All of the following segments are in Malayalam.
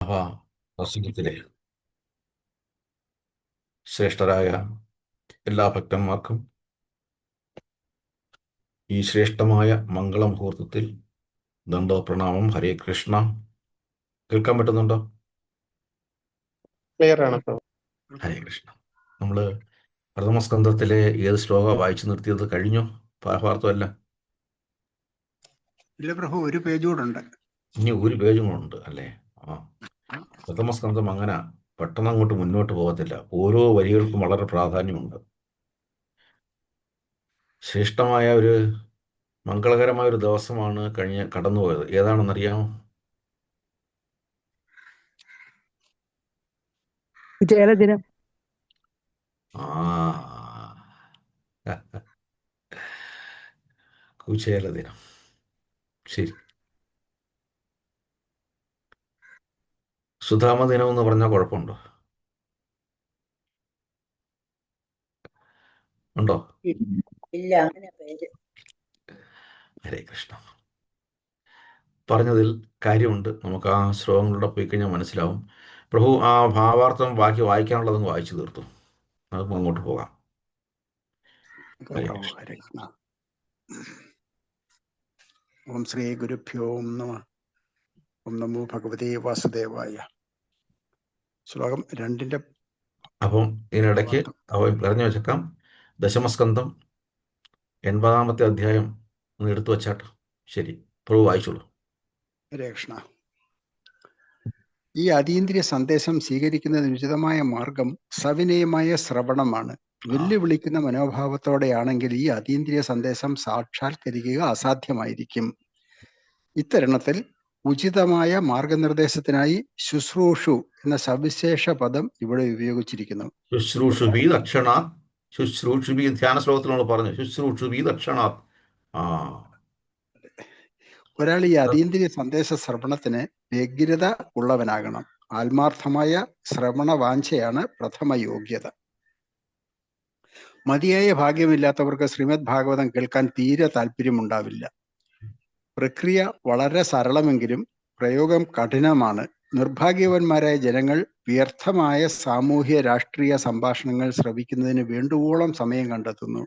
മഹാപ്രസംഗത്തിലെ ശ്രേഷ്ഠരായ എല്ലാ ഭക്തന്മാർക്കും ഈ ശ്രേഷ്ഠമായ മംഗളമുഹൂർത്തത്തിൽ ദണ്ഡപ്രണാമം. ഹരേ കൃഷ്ണ. കേൾക്കാൻ പറ്റുന്നുണ്ടോ? ക്ലിയർ ആണ് പ്രഭു. ഹരേ കൃഷ്ണ. നമ്മൾ പ്രഥമസ്കന്ധത്തിലെ ഏത് ശ്ലോക വായിച്ചു നിർത്തിയത് കഴിഞ്ഞു? പാഠഭാഗത്തല്ല, ഇല്ല പ്രഭു, ഒരു പേജ് കൂടെ ഉണ്ട്. ഇനി ഒരു പേജും കൂടെ ഉണ്ട് അല്ലേ? പ്രഥമസ്കന്ധം അങ്ങനെ പെട്ടെന്ന് അങ്ങോട്ട് മുന്നോട്ട് പോകത്തില്ല. ഓരോ വരികൾക്കും വളരെ പ്രാധാന്യമുണ്ട്. ശ്രേഷ്ഠമായ ഒരു മംഗളകരമായ ഒരു ദിവസമാണ് കടന്നുപോയത്. ഏതാണെന്നറിയാമോ? കുചേലദിനം. ആ കുചേലദിനം. ശരി. സുധാമദിനം എന്ന് പറഞ്ഞാൽ കുഴപ്പമുണ്ടോ? ഉണ്ടോ? ഇല്ല, അങ്ങനെ പേര്. ഹരേ കൃഷ്ണ. പറഞ്ഞതിൽ കാര്യമുണ്ട്. നമുക്ക് ആ ശ്ലോകങ്ങളുടെ പോയി കഴിഞ്ഞാൽ മനസ്സിലാവും. പ്രഭു ആ ഭാവാർത്ഥം ബാക്കി വായിക്കാനുള്ളതെന്ന് വായിച്ചു തീർത്തു. നമുക്ക് അങ്ങോട്ട് പോകാം. ഹരേ പ്രഭു, കൃഷ്ണ. ഹരേ കൃഷ്ണ. ഓം ശ്രീ ഗുരുഭ്യോ നമ. ഓം നമോ ഭഗവതേ വാസുദേവായ. ശ്ലോകം 2 അപ്പം ഇതിനിടയ്ക്ക് അവൻ പറഞ്ഞു വെച്ചേക്കാം. ദശമസ്കന്ധം 80-ാമത്തെ അധ്യായം ഒന്ന് എടുത്തു വച്ചാട്ടോ. ശരി, പ്രഭു വായിച്ചോളൂ. ഹരേ കൃഷ്ണ. ഈ അതീന്ദ്രിയ സന്ദേശം സ്വീകരിക്കുന്നതിന് ഉചിതമായ മാർഗം സവിനയമായ ശ്രവണമാണ്. വെല്ലുവിളിക്കുന്ന മനോഭാവത്തോടെയാണെങ്കിൽ ഈ അതീന്ദ്രിയ സന്ദേശം സാക്ഷാത്കരിക്കുക അസാധ്യമായിരിക്കും. ഇത്തരുണത്തിൽ ഉചിതമായ മാർഗനിർദ്ദേശത്തിനായി ശുശ്രൂഷു എന്ന സവിശേഷ പദം ഇവിടെ ഉപയോഗിച്ചിരിക്കുന്നു. ശുശ്രൂഷുബി ദക്ഷണാത്. ശുശ്രൂഷുബി ധ്യാന ശ്ലോകത്തിൽ നമ്മൾ പറഞ്ഞു. ശുശ്രൂഷുബി ദക്ഷണാത്. ഒരാൾ ഈ അതീന്ദ്രിയ സന്ദേശ ശ്രവണത്തിന് വ്യഗ്രത ഉള്ളവനാകണം. ആത്മാർത്ഥമായ ശ്രവണ വാഞ്ചയാണ് പ്രഥമ യോഗ്യത. മതിയായ ഭാഗ്യമില്ലാത്തവർക്ക് ശ്രീമദ് ഭാഗവതം കേൾക്കാൻ തീരെ താല്പര്യമുണ്ടാവില്ല. പ്രക്രിയ വളരെ സരളമെങ്കിലും പ്രയോഗം കഠിനമാണ്. നിർഭാഗ്യവന്മാരായ ജനങ്ങൾ വ്യർത്ഥമായ സാമൂഹ്യ രാഷ്ട്രീയ സംഭാഷണങ്ങൾ ശ്രവിക്കുന്നതിന് വേണ്ടുവോളം സമയം കണ്ടെത്തുന്നു.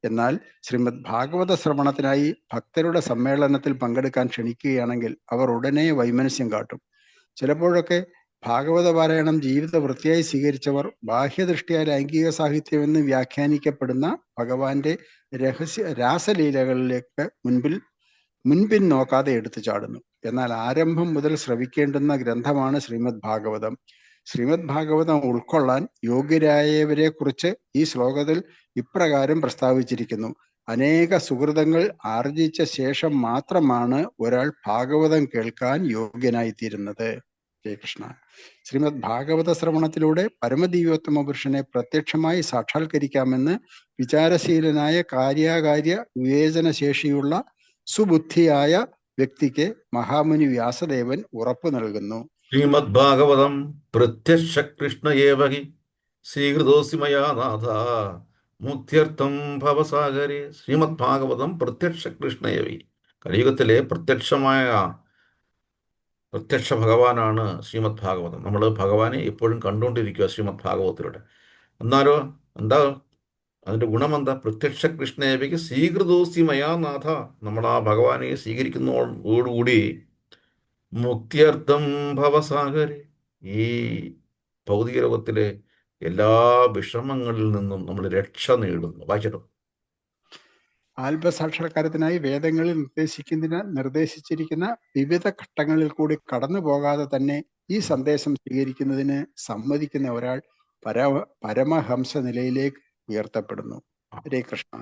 എന്നാൽ ശ്രീമദ് ഭാഗവത ശ്രവണത്തിനായി ഭക്തരുടെ സമ്മേളനത്തിൽ പങ്കെടുക്കാൻ ക്ഷണിക്കുകയാണെങ്കിൽ അവർ ഉടനെ വൈമനസ്യം കാട്ടും. ചിലപ്പോഴൊക്കെ ഭാഗവത പാരായണം ജീവിത വൃത്തിയായി സ്വീകരിച്ചവർ ബാഹ്യദൃഷ്ടിയായ ലൈംഗിക സാഹിത്യമെന്ന് വ്യാഖ്യാനിക്കപ്പെടുന്ന ഭഗവാന്റെ രാസലീലകളിലേക്ക് മുൻപിൻ നോക്കാതെ എടുത്തു ചാടുന്നു. എന്നാൽ ആരംഭം മുതൽ ശ്രവിക്കേണ്ടുന്ന ഗ്രന്ഥമാണ് ശ്രീമദ് ഭാഗവതം. ശ്രീമദ് ഭാഗവതം ഉൾക്കൊള്ളാൻ യോഗ്യരായവരെ കുറിച്ച് ഈ ശ്ലോകത്തിൽ ഇപ്രകാരം പ്രസ്താവിച്ചിരിക്കുന്നു. അനേക സുഹൃതങ്ങൾ ആർജിച്ച ശേഷം മാത്രമാണ് ഒരാൾ ഭാഗവതം കേൾക്കാൻ യോഗ്യനായിത്തീരുന്നത്. ഹരേ കൃഷ്ണ. ശ്രീമദ് ഭാഗവത ശ്രവണത്തിലൂടെ പരമദിവ്യോത്തമ പുരുഷനെ പ്രത്യക്ഷമായി സാക്ഷാത്കരിക്കാമെന്ന് വിചാരശീലനായ കാര്യാകാര്യ വിവേചനശേഷിയുള്ള സുബുദ്ധിയായ വ്യക്തിക്ക് മഹാമുനി വ്യാസദേവൻ ഉറപ്പു നൽകുന്നു. ശ്രീമദ് ഭാഗവതം പ്രത്യക്ഷ കൃഷ്ണ ഏവഹി സ്വീകൃതോസി മയാ നാഥ മുക്ത്യർത്ഥം ഭവസാഗരെ. ശ്രീമദ് ഭാഗവതം പ്രത്യക്ഷ കൃഷ്ണ ഏവഹി. കലിയുഗത്തിലെ പ്രത്യക്ഷ ഭഗവാനാണ് ശ്രീമദ് ഭാഗവതം. നമ്മൾ ഭഗവാനെ എപ്പോഴും കണ്ടുകൊണ്ടിരിക്കുക ശ്രീമദ് ഭാഗവതത്തിലൂടെ. എന്നാലോ എന്താ അതിൻ്റെ ഗുണമെന്താ? പ്രത്യക്ഷ കൃഷ്ണേവയ്ക്ക് സ്വീകൃതോസി മയാ നാഥ. നമ്മൾ ആ ഭഗവാനെ സ്വീകരിക്കുന്നതോടുകൂടി മുക്തിയർത്ഥം ഭവസാഗരെ, ഈ ഭൗതിക ലോകത്തിലെ എല്ലാ വിഷമങ്ങളിൽ നിന്നും നമ്മൾ രക്ഷ നേടുന്നു. വായിച്ചിട്ടോ. ആത്മസാക്ഷാത്കാരത്തിനായി വേദങ്ങളിൽ നിർദ്ദേശിച്ചിരിക്കുന്ന വിവിധ ഘട്ടങ്ങളിൽ കൂടി കടന്നു പോകാതെ തന്നെ ഈ സന്ദേശം സ്വീകരിക്കുന്നതിന് സമ്മതിക്കുന്ന ഒരാൾ പരമഹംസ നിലയിലേക്ക് ഉയർത്തപ്പെടുന്നു. ഹരേ കൃഷ്ണ.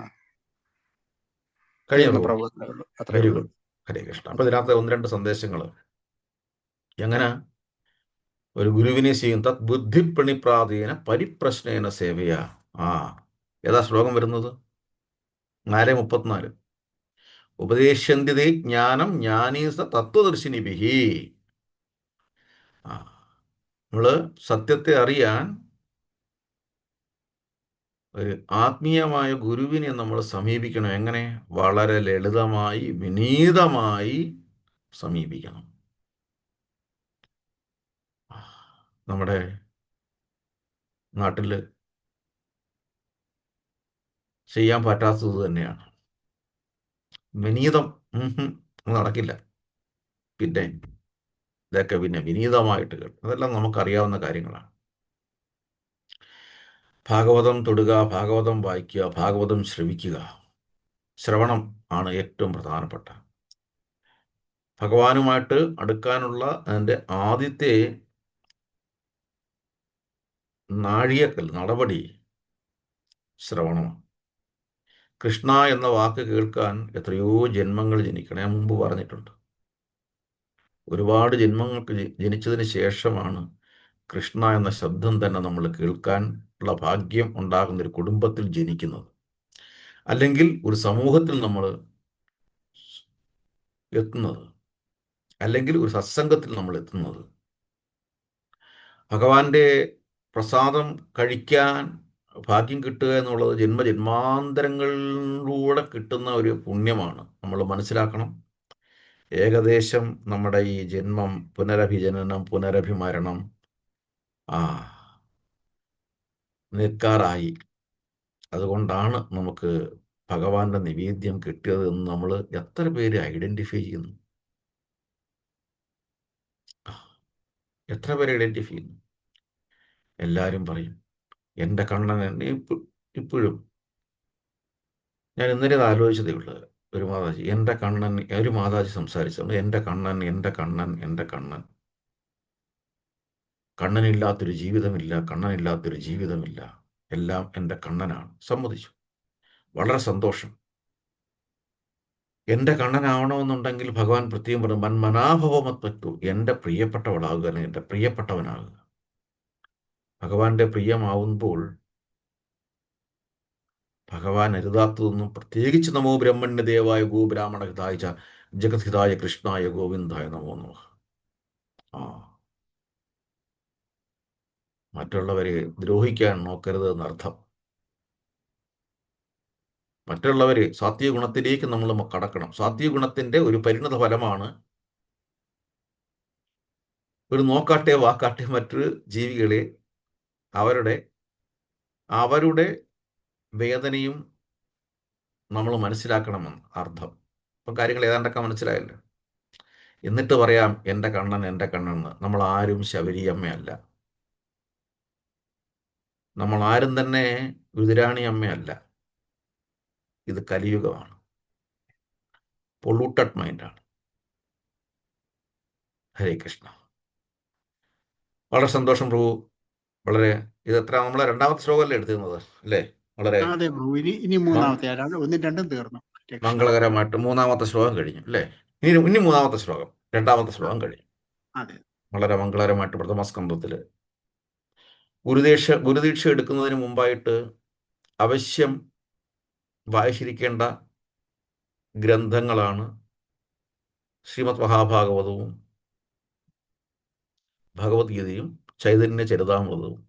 പ്രബോധനമുള്ളൂ. Very good. ഹരേ കൃഷ്ണ. അപ്പൊ ഇതിനകത്ത് 1-2 സന്ദേശങ്ങൾ എങ്ങനെ ഒരു ഗുരുവിനെ ചെയ്യും. തത് ബുദ്ധിപ്രണിപ്രാതീന പരിപ്രശ്നേന സേവയാ. ഏതാ ശ്ലോകം വരുന്നത്? 4:34. ഉപദേശന്തിതേ ജ്ഞാനം ജ്ഞാനീസ തത്വദർശിനിഭിഹി. നമ്മള് സത്യത്തെ അറിയാൻ ഒരു ആത്മീയമായ ഗുരുവിനെ നമ്മൾ സമീപിക്കണം. എങ്ങനെ? വളരെ ലളിതമായി വിനീതമായി സമീപിക്കണം. നമ്മുടെ നാട്ടിൽ ചെയ്യാൻ പറ്റാത്തത് തന്നെയാണ്. വിനീതം നടക്കില്ല. പിന്നെ ഇതൊക്കെ പിന്നെ വിനീതമായിട്ട് കേൾക്കും. അതെല്ലാം നമുക്കറിയാവുന്ന കാര്യങ്ങളാണ്. ഭാഗവതം തൊടുക, ഭാഗവതം വായിക്കുക, ഭാഗവതം ശ്രവിക്കുക. ശ്രവണം ആണ് ഏറ്റവും പ്രധാനപ്പെട്ട. ഭഗവാനുമായിട്ട് അടുക്കാനുള്ള അതിൻ്റെ ആദ്യത്തെ നാഴികക്കൽ നടപടി ശ്രവണമാണ്. കൃഷ്ണ എന്ന വാക്ക് കേൾക്കാൻ എത്രയോ ജന്മങ്ങൾ ജനിക്കണം. ഞാൻ മുമ്പ് പറഞ്ഞിട്ടുണ്ട്. ഒരുപാട് ജന്മങ്ങൾക്ക് ജനിച്ചതിന് ശേഷമാണ് കൃഷ്ണ എന്ന ശബ്ദം തന്നെ നമ്മൾ കേൾക്കാൻ ഉള്ള ഭാഗ്യം ഉണ്ടാകുന്ന ഒരു കുടുംബത്തിൽ ജനിക്കുന്നത്. അല്ലെങ്കിൽ ഒരു സമൂഹത്തിൽ നമ്മൾ എത്തുന്നത്, അല്ലെങ്കിൽ ഒരു സത്സംഗത്തിൽ നമ്മൾ എത്തുന്നത്. ഭഗവാന്റെ പ്രസാദം കഴിക്കാൻ ഭാഗ്യം കിട്ടുക എന്നുള്ളത് ജന്മജന്മാന്തരങ്ങളിലൂടെ കിട്ടുന്ന ഒരു പുണ്യമാണ്. നമ്മൾ മനസ്സിലാക്കണം. ഏകദേശം നമ്മുടെ ഈ ജന്മം, പുനരഭിജനനം, പുനരഭിമരണം നിൽക്കാറായി. അതുകൊണ്ടാണ് നമുക്ക് ഭഗവാന്റെ നിവേദ്യം കിട്ടിയത് എന്ന് നമ്മൾ എത്ര പേര് ഐഡൻറ്റിഫൈ ചെയ്യുന്നു? എത്ര പേര് ഐഡൻറ്റിഫൈ ചെയ്യുന്നു? എല്ലാവരും പറയും എൻ്റെ കണ്ണൻ എന്നെ ഇപ്പോഴും. ഞാൻ ഇന്നലെ ഇത് ആലോചിച്ചതേ ഉള്ളത്. ഒരു മാതാജി, എൻ്റെ കണ്ണൻ, ഒരു മാതാജി സംസാരിച്ചത്, എൻ്റെ കണ്ണൻ, എൻ്റെ കണ്ണൻ, എൻ്റെ കണ്ണൻ. കണ്ണനില്ലാത്തൊരു ജീവിതമില്ല, കണ്ണനില്ലാത്തൊരു ജീവിതമില്ല, എല്ലാം എൻ്റെ കണ്ണനാണ്. സമ്മതിച്ചു, വളരെ സന്തോഷം. എൻ്റെ കണ്ണനാവണമെന്നുണ്ടെങ്കിൽ ഭഗവാൻ പ്രത്യേകം പറഞ്ഞു, മന്മനാഭവമത്വത്തു, എൻ്റെ പ്രിയപ്പെട്ടവളാകുക, അല്ലെങ്കിൽ എൻ്റെ പ്രിയപ്പെട്ടവനാകുക. ഭഗവാന്റെ പ്രിയമാവുമ്പോൾ ഭഗവാൻ അരുതാത്തതൊന്നും, പ്രത്യേകിച്ച് നമോ ബ്രഹ്മണ്യദേവായ ഗോ ബ്രാഹ്മണ ഹിതായ ജഗദ്ഹിതായ കൃഷ്ണായ ഗോവിന്ദായ നമോ നമഃ. മറ്റുള്ളവരെ ദ്രോഹിക്കാൻ നോക്കരുത് എന്നർത്ഥം. മറ്റുള്ളവരെ സാത്വിക ഗുണത്തിലേക്ക് നമ്മൾ കടക്കണം. സാത്വിക ഗുണത്തിൻ്റെ ഒരു പരിണത ഫലമാണ് ഒരു നോക്കാട്ടെ വാക്കാട്ടെ മറ്റൊരു ജീവികളെ അവരുടെ വേദനയും നമ്മൾ മനസ്സിലാക്കണമെന്ന് അർത്ഥം. ഇപ്പം കാര്യങ്ങൾ ഏതാണ്ടൊക്കെ മനസ്സിലായല്ലോ. എന്നിട്ട് പറയാം എൻ്റെ കണ്ണൻ, എൻ്റെ കണ്ണെന്ന്. നമ്മൾ ആരും ശബരിയമ്മയല്ല, നമ്മൾ ആരും തന്നെ രുദ്രാണി അമ്മയല്ല. ഇത് കലിയുഗമാണ്, പൊള്യൂട്ടഡ് മൈൻഡാണ്. ഹരേ കൃഷ്ണ. വളരെ സന്തോഷം പ്രഭു. വളരെ ഇതെത്ര നമ്മൾ രണ്ടാമത്തെ ശ്ലോകമല്ലേ എടുത്തിരുന്നത് അല്ലേ? വളരെ അതെ പ്രഭു, ഇനി മൂന്നാമത്തെ, ഒന്നും രണ്ടും തീർന്നു. ഹരേ കൃഷ്ണ. മംഗളകരമായിട്ട് മൂന്നാമത്തെ ശ്ലോകം കഴിഞ്ഞു അല്ലേ? ഇനി മൂന്നാമത്തെ ശ്ലോകം, രണ്ടാമത്തെ ശ്ലോകം കഴിഞ്ഞു. അതെ. വളരെ മംഗളകരമായിട്ട് പ്രഥമസ്കന്ധത്തിൽ ഗുരുദീക്ഷ എടുക്കുന്നതിന് മുമ്പായിട്ട് അവശ്യം വായിച്ചിരിക്കേണ്ട ഗ്രന്ഥങ്ങളാണ് ശ്രീമദ് മഹാഭാഗവതവും ഭഗവത്ഗീതയും ചൈതന്യ ചരിതാമൃതവും.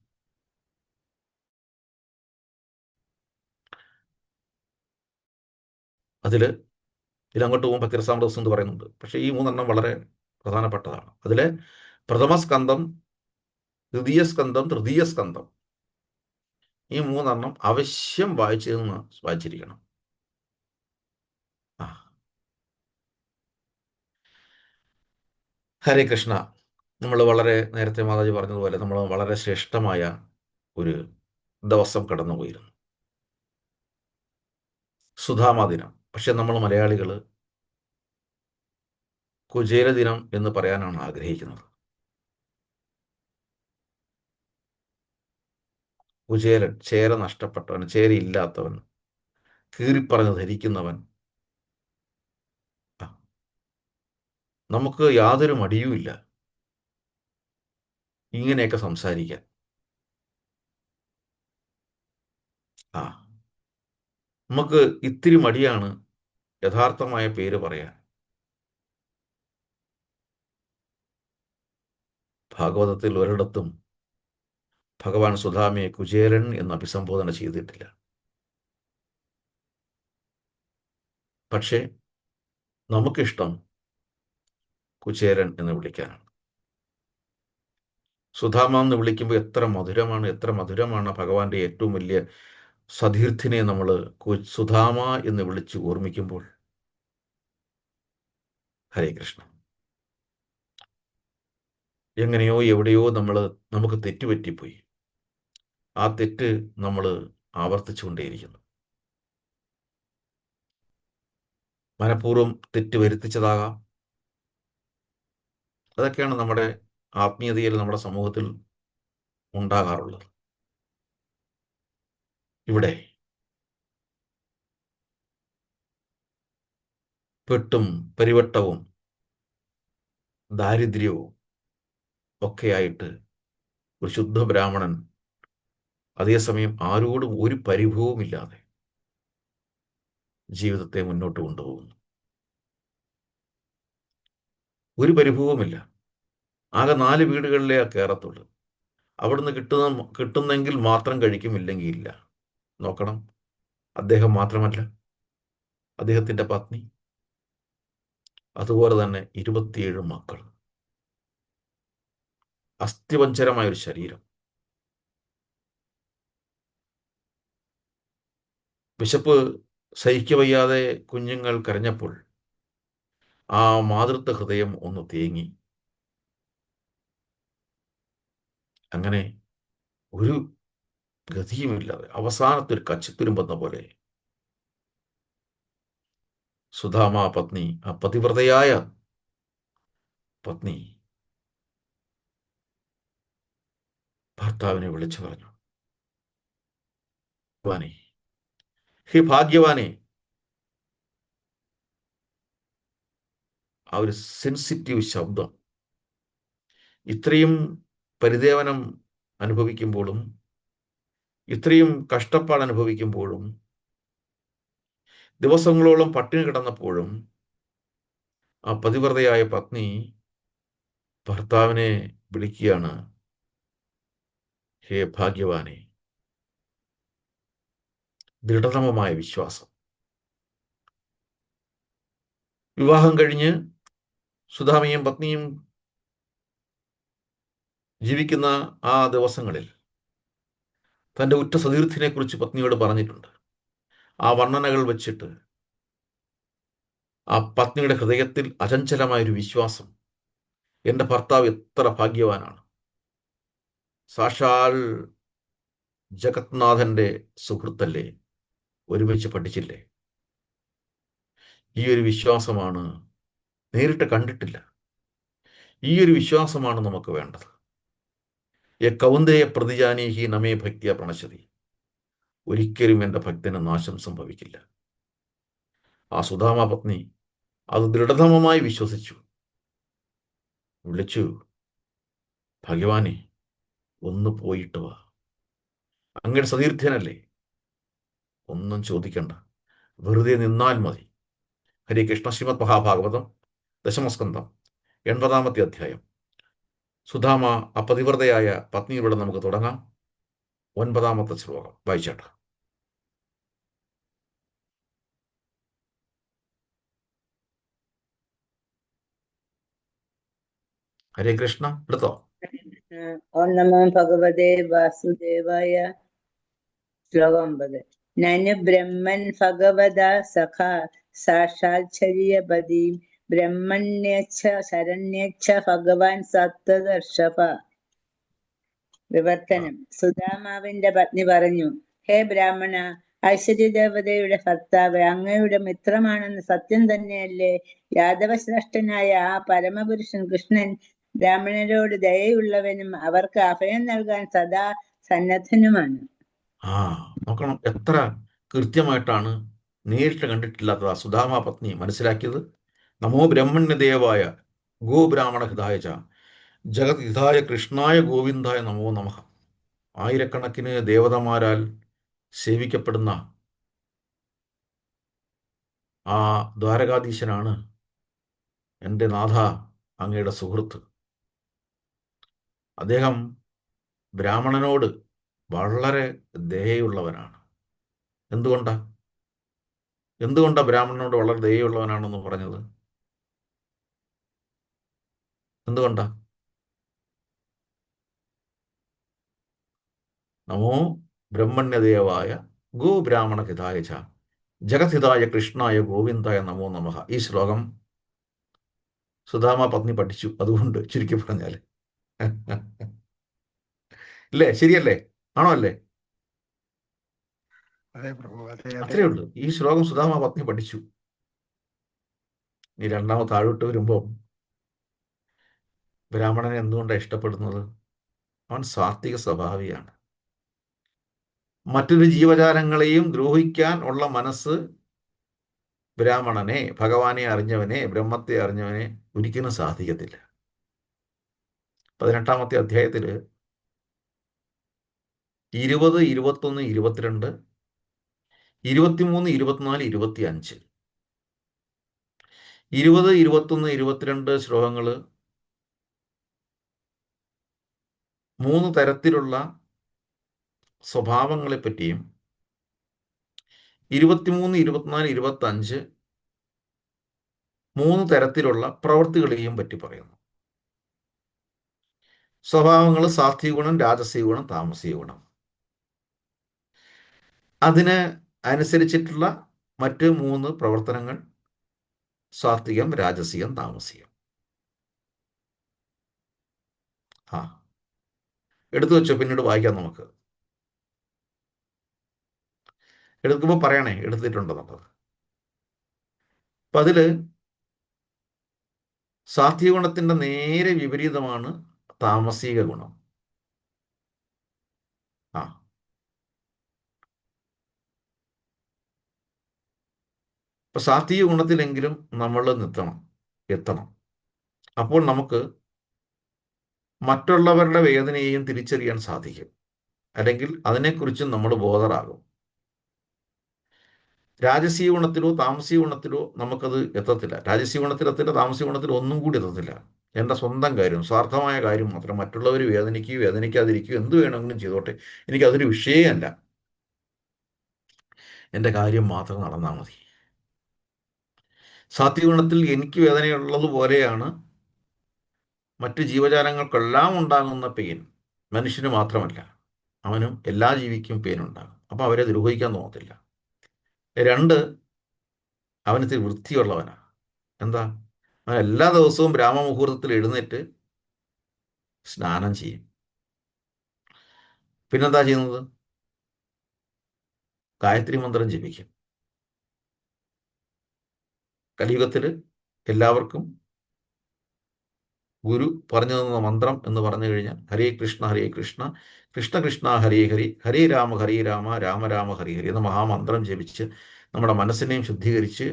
ഇതിലങ്ങോട്ട് പോകുമ്പോൾ ഭക്തിരസാമൃതം എന്ന് പറയുന്നുണ്ട്. പക്ഷേ ഈ മൂന്നെണ്ണം വളരെ പ്രധാനപ്പെട്ടതാണ്. അതിലെ പ്രഥമസ്കന്ധം, ദ്വിതീയ സ്കന്ധം, തൃതീയ സ്കന്ധം, ഈ മൂന്നെണ്ണം അവശ്യം വായിച്ചിരിക്കണം. ഹരേ കൃഷ്ണ. നമ്മൾ വളരെ നേരത്തെ മാതാജി പറഞ്ഞതുപോലെ നമ്മൾ വളരെ ശ്രേഷ്ഠമായ ഒരു ദിവസം കടന്നുപോയിരുന്നു, സുധാമാ ദിനം. പക്ഷെ നമ്മൾ മലയാളികൾ കുചേല ദിനം എന്ന് പറയാനാണ് ആഗ്രഹിക്കുന്നത്. കുചേലൻ, ചേര നഷ്ടപ്പെട്ടവൻ, ചേരയില്ലാത്തവൻ, കീറിപ്പറഞ്ഞ് ധരിക്കുന്നവൻ. നമുക്ക് യാതൊരു മടിയുമില്ല ഇങ്ങനെയൊക്കെ സംസാരിക്കാൻ. നമുക്ക് ഇത്തിരി മടിയാണ് യഥാർത്ഥമായ പേര് പറയാൻ. ഭാഗവതത്തിൽ ഒരിടത്തും ഭഗവാൻ സുധാമയെ കുചേലൻ എന്ന് അഭിസംബോധന ചെയ്തിട്ടില്ല. പക്ഷേ നമുക്കിഷ്ടം കുചേലൻ എന്ന് വിളിക്കാനാണ്. സുധാമ എന്ന് വിളിക്കുമ്പോൾ എത്ര മധുരമാണ്, എത്ര മധുരമാണ്. ഭഗവാന്റെ ഏറ്റവും വലിയ സതീർത്ഥിനെ നമ്മൾ സുധാമ എന്ന് വിളിച്ച് ഓർമ്മിക്കുമ്പോൾ. ഹരേ കൃഷ്ണ. എങ്ങനെയോ എവിടെയോ നമുക്ക് തെറ്റുപറ്റിപ്പോയി. ആ തെറ്റ് നമ്മൾ ആവർത്തിച്ചുകൊണ്ടേയിരിക്കുന്നു. മനഃപൂർവ്വം തെറ്റ് വരുത്തിച്ചതാകാം. അതൊക്കെയാണ് നമ്മുടെ ആത്മീയതയിൽ, നമ്മുടെ സമൂഹത്തിൽ ഉണ്ടാകാറുള്ളത്. ഇവിടെ പെട്ടും പരിവട്ടവും ദാരിദ്ര്യവും ഒക്കെയായിട്ട് ഒരു ശുദ്ധ ബ്രാഹ്മണൻ അതേസമയം ആരോടും ഒരു പരിഭവവുമില്ലാതെ ജീവിതത്തെ മുന്നോട്ട് കൊണ്ടുപോകുന്നു. ഒരു പരിഭവവുമില്ല. ആകെ 4 വീടുകളിലേ കയറത്തുള്ളൂ. അവിടുന്ന് കിട്ടുന്നെങ്കിൽ മാത്രം കഴിക്കും, ഇല്ലെങ്കിൽ ഇല്ല. നോക്കണം, അദ്ദേഹം മാത്രമല്ല, അദ്ദേഹത്തിൻ്റെ പത്നി, അതുപോലെ തന്നെ 27 മക്കൾ, അസ്ഥിപഞ്ചരമായൊരു ശരീരം. വിശപ്പ് സഹിക്കവയ്യാതെ കുഞ്ഞുങ്ങൾ കരഞ്ഞപ്പോൾ ആ മാതൃത്വ ഹൃദയം ഒന്ന് തേങ്ങി. അങ്ങനെ ഒരു ഗതിയുമില്ലാതെ അവസാനത്തെ ഒരു കച്ചിത്തുരുമ്പെന്ന പോലെ സുധാമ പത്നി, ആ പതിവ്രതയായ പത്നി, ഭർത്താവിനെ വിളിച്ചു പറഞ്ഞു, ഭാഗ്യവാനേ, ഹേ ഭാഗ്യവാനെ. ആ ഒരു സെൻസിറ്റീവ് ശബ്ദം, ഇത്രയും പരിദേവനം അനുഭവിക്കുമ്പോഴും ഇത്രയും കഷ്ടപ്പാട് അനുഭവിക്കുമ്പോഴും ദിവസങ്ങളോളം പട്ടിണി കിടന്നപ്പോഴും ആ പതിവ്രതയായ പത്നി ഭർത്താവിനെ വിളിക്കുകയാണ്, ഹേ ഭാഗ്യവാനെ. ദൃഢതമമായ വിശ്വാസം. വിവാഹം കഴിഞ്ഞ് സുധാമയും പത്നിയും ജീവിക്കുന്ന ആ ദിവസങ്ങളിൽ തൻ്റെ ഉറ്റ സതീർത്ഥിനെ കുറിച്ച് പത്നിയോട് പറഞ്ഞിട്ടുണ്ട്. ആ വർണ്ണനകൾ വെച്ചിട്ട് ആ പത്നിയുടെ ഹൃദയത്തിൽ അചഞ്ചലമായൊരു വിശ്വാസം, എൻ്റെ ഭർത്താവ് എത്ര ഭാഗ്യവാനാണ്, സാക്ഷാൽ ജഗത്നാഥന്റെ സുഹൃത്തല്ലേ, ഒരുമിച്ച് പഠിച്ചില്ലേ. ഈ ഒരു വിശ്വാസമാണ്, നേരിട്ട് കണ്ടിട്ടില്ല, ഈ ഒരു വിശ്വാസമാണ് നമുക്ക് വേണ്ടത്. യ കൗന്ദേയ പ്രതിജാനീഹി നമേ ഭക്തിയ പ്രണശതി. ഒരിക്കലും എൻ്റെ ഭക്തന് നാശം സംഭവിക്കില്ല. ആ സുധാമ പത്നി അത് ദൃഢതമമായി വിശ്വസിച്ചു. വിളിച്ചു, ഭഗവാനെ, ഒന്ന് പോയിട്ട് വാ, അങ്ങയുടെ സതീർത്ഥ്യനല്ലേ, ഒന്നും ചോദിക്കണ്ട, വെറുതെ നിന്നാൽ മതി. ഹരേ കൃഷ്ണ. ശ്രീമദ് മഹാഭാഗവതം 10ാം സ്കന്ധം 80ാമത്തെ അധ്യായം. സുധാമ അപതിവ്രതയായ പത്നിയിലൂടെ നമുക്ക് തുടങ്ങാം. 9ാമത്തെ ശ്ലോകം വായിച്ചേട്ട. ഹരേ കൃഷ്ണ. എടുത്തോ. ഓം നമോ ഭഗവതേ വാസുദേവായ. ശ്ലോകം 9. നനു ബ്രഹ്മൻ ഭഗവത സഖ സാക്ഷാത്ചര്യപതിം ബ്രഹ്മണ്യച്ഛ ശരണ്യച്ഛ ഭഗവാൻ സത്വദർശഭ. വിവർത്തനം. സുദാമാവിന്റെ പത്നി പറഞ്ഞു, ഹേ ബ്രാഹ്മണ, ഐശ്വര്യദേവതയുടെ ഭർത്താവ് അങ്ങയുടെ മിത്രമാണെന്ന് സത്യം തന്നെയല്ലേ? യാദവശ്രേഷ്ഠനായ ആ പരമപുരുഷൻ കൃഷ്ണൻ ബ്രാഹ്മണരോട് ദയയുള്ളവനും അവർക്ക് അഭയം നൽകാൻ സദാ സന്നദ്ധനുമാണ്. നോക്കണം, എത്ര കൃത്യമായിട്ടാണ് നേരിട്ട് കണ്ടിട്ടില്ലാത്ത സുധാമ പത്നി മനസ്സിലാക്കിയത്. നമോ ബ്രഹ്മണ്യദേവായ ഗോബ്രാഹ്മണ ഹിതായ ച ജഗത് ഹിതായ കൃഷ്ണായ ഗോവിന്ദായ നമോ നമഃ. ആയിരക്കണക്കിന് ദേവതമാരാൽ സേവിക്കപ്പെടുന്ന ആ ദ്വാരകാധീശനാണ് എൻ്റെ നാഥ, അങ്ങയുടെ സുഹൃത്ത്. അദ്ദേഹം ബ്രാഹ്മണനോട് വളരെ ദയയുള്ളവനാണ്. എന്തുകൊണ്ടാ ബ്രാഹ്മണനോട് വളരെ ദയയുള്ളവനാണെന്ന് പറഞ്ഞത്? എന്തുകൊണ്ടാ? നമോ ബ്രഹ്മണ്യദേവായ ഗോ ബ്രാഹ്മണ ഹിതായ ച ജഗത്ഹിതായ കൃഷ്ണായ ഗോവിന്ദായ നമോ നമഃ. ഈ ശ്ലോകം സുധാമ പത്നി പഠിച്ചു. അതുകൊണ്ട് ചുരുക്കി പറഞ്ഞാൽ ഇല്ലേ? ശരിയല്ലേ? ആണോ അല്ലേ? അതെ പ്രഭു, അതെ അതെ. അത്രയേ ഉള്ളൂ. ഈ ശ്ലോകം സുധാമ പത്നി പഠിച്ചു. ഈ രണ്ടാമത് താഴോട്ട് വരുമ്പോൾ ബ്രാഹ്മണനെ എന്തുകൊണ്ടാണ് ഇഷ്ടപ്പെടുന്നത്? അവൻ സാത്വിക സ്വഭാവിയാണ്. മറ്റൊരു ജീവജാലങ്ങളെയും ദ്രോഹിക്കാൻ ഉള്ള മനസ്സ് ബ്രാഹ്മണനെ, ഭഗവാനെ അറിഞ്ഞവനെ, ബ്രഹ്മത്തെ അറിഞ്ഞവനെ ഒരിക്കലും സാധിക്കത്തില്ല. 18-ാമത്തെ അധ്യായത്തിൽ 20, 21, 22, 23, 24, 25, 20, 21, 22 ശ്ലോകങ്ങൾ 3 തരത്തിലുള്ള സ്വഭാവങ്ങളെ പറ്റിയും 23, 24, 25 3 തരത്തിലുള്ള പ്രവൃത്തികളെയും പറ്റി പറയുന്നു. സ്വഭാവങ്ങൾ സാത്വിക ഗുണം, രാജസിക ഗുണം, താമസിക ഗുണം. അതിന് അനുസരിച്ചിട്ടുള്ള മറ്റ് 3 പ്രവർത്തനങ്ങൾ സാത്വികം, രാജസികം, താമസികം. ആ എടുത്തു വെച്ചോ, പിന്നീട് വായിക്കാം. നമുക്ക് എടുക്കുമ്പോൾ പറയണേ എടുത്തിട്ടുണ്ടെന്നുള്ളത്. അപ്പം അതിൽ സാത്വിക ഗുണത്തിൻ്റെ നേരെ വിപരീതമാണ് താമസിക ഗുണം. ആ ഇപ്പം സാത്വിക ഗുണത്തിലെങ്കിലും നമ്മൾ എത്തണം. അപ്പോൾ നമുക്ക് മറ്റുള്ളവരുടെ വേദനയെയും തിരിച്ചറിയാൻ സാധിക്കും, അല്ലെങ്കിൽ അതിനെക്കുറിച്ചും നമ്മൾ ബോധറാകും. രാജസീയ ഗുണത്തിലോ താമസിക ഗുണത്തിലോ നമുക്കത് എത്തത്തില്ല. രാജസീയ ഗുണത്തിൽ എത്തില്ല, താമസിക ഗുണത്തിൽ ഒന്നും കൂടി എത്തത്തില്ല. എൻ്റെ സ്വന്തം കാര്യം, സ്വാർത്ഥമായ കാര്യം മാത്രം. മറ്റുള്ളവർ വേദനിക്കുകയോ വേദനിക്കാതിരിക്കുകയോ എന്ത് വേണമെങ്കിലും ചെയ്തോട്ടെ, എനിക്കതൊരു വിഷയമല്ല. എൻ്റെ കാര്യം മാത്രം നടന്നാൽ മതി. സാത്വിക ഗുണത്തിൽ എനിക്ക് വേദനയുള്ളതുപോലെയാണ് മറ്റ് ജീവജാലങ്ങൾക്കെല്ലാം ഉണ്ടാകുന്ന പെയിൻ. മനുഷ്യന് മാത്രമല്ല, അവനും എല്ലാ ജീവിക്കും പെയിൻ ഉണ്ടാകും. അപ്പോൾ അവരെ ദ്രോഹിക്കാൻ തോന്നത്തില്ല. 2, അവനിത്തിരി വൃത്തിയുള്ളവനാണ്. എന്താ? അവൻ എല്ലാ ദിവസവും ബ്രാഹ്മമുഹൂർത്തത്തിൽ എഴുന്നേറ്റ് സ്നാനം ചെയ്യും. പിന്നെന്താ ചെയ്യുന്നത്? ഗായത്രി മന്ത്രം ജപിക്കും. കലിയുഗത്തിൽ എല്ലാവർക്കും ഗുരു പറഞ്ഞു തന്ന മന്ത്രം എന്ന് പറഞ്ഞു കഴിഞ്ഞാൽ ഹരേ കൃഷ്ണ ഹരേ കൃഷ്ണ, കൃഷ്ണ കൃഷ്ണ ഹരേ ഹരി, ഹരേ രാമ രാമ രാമ ഹരി ഹരി എന്ന മഹാമന്ത്രം ജപിച്ച് നമ്മുടെ മനസ്സിനെയും ശുദ്ധീകരിച്ച്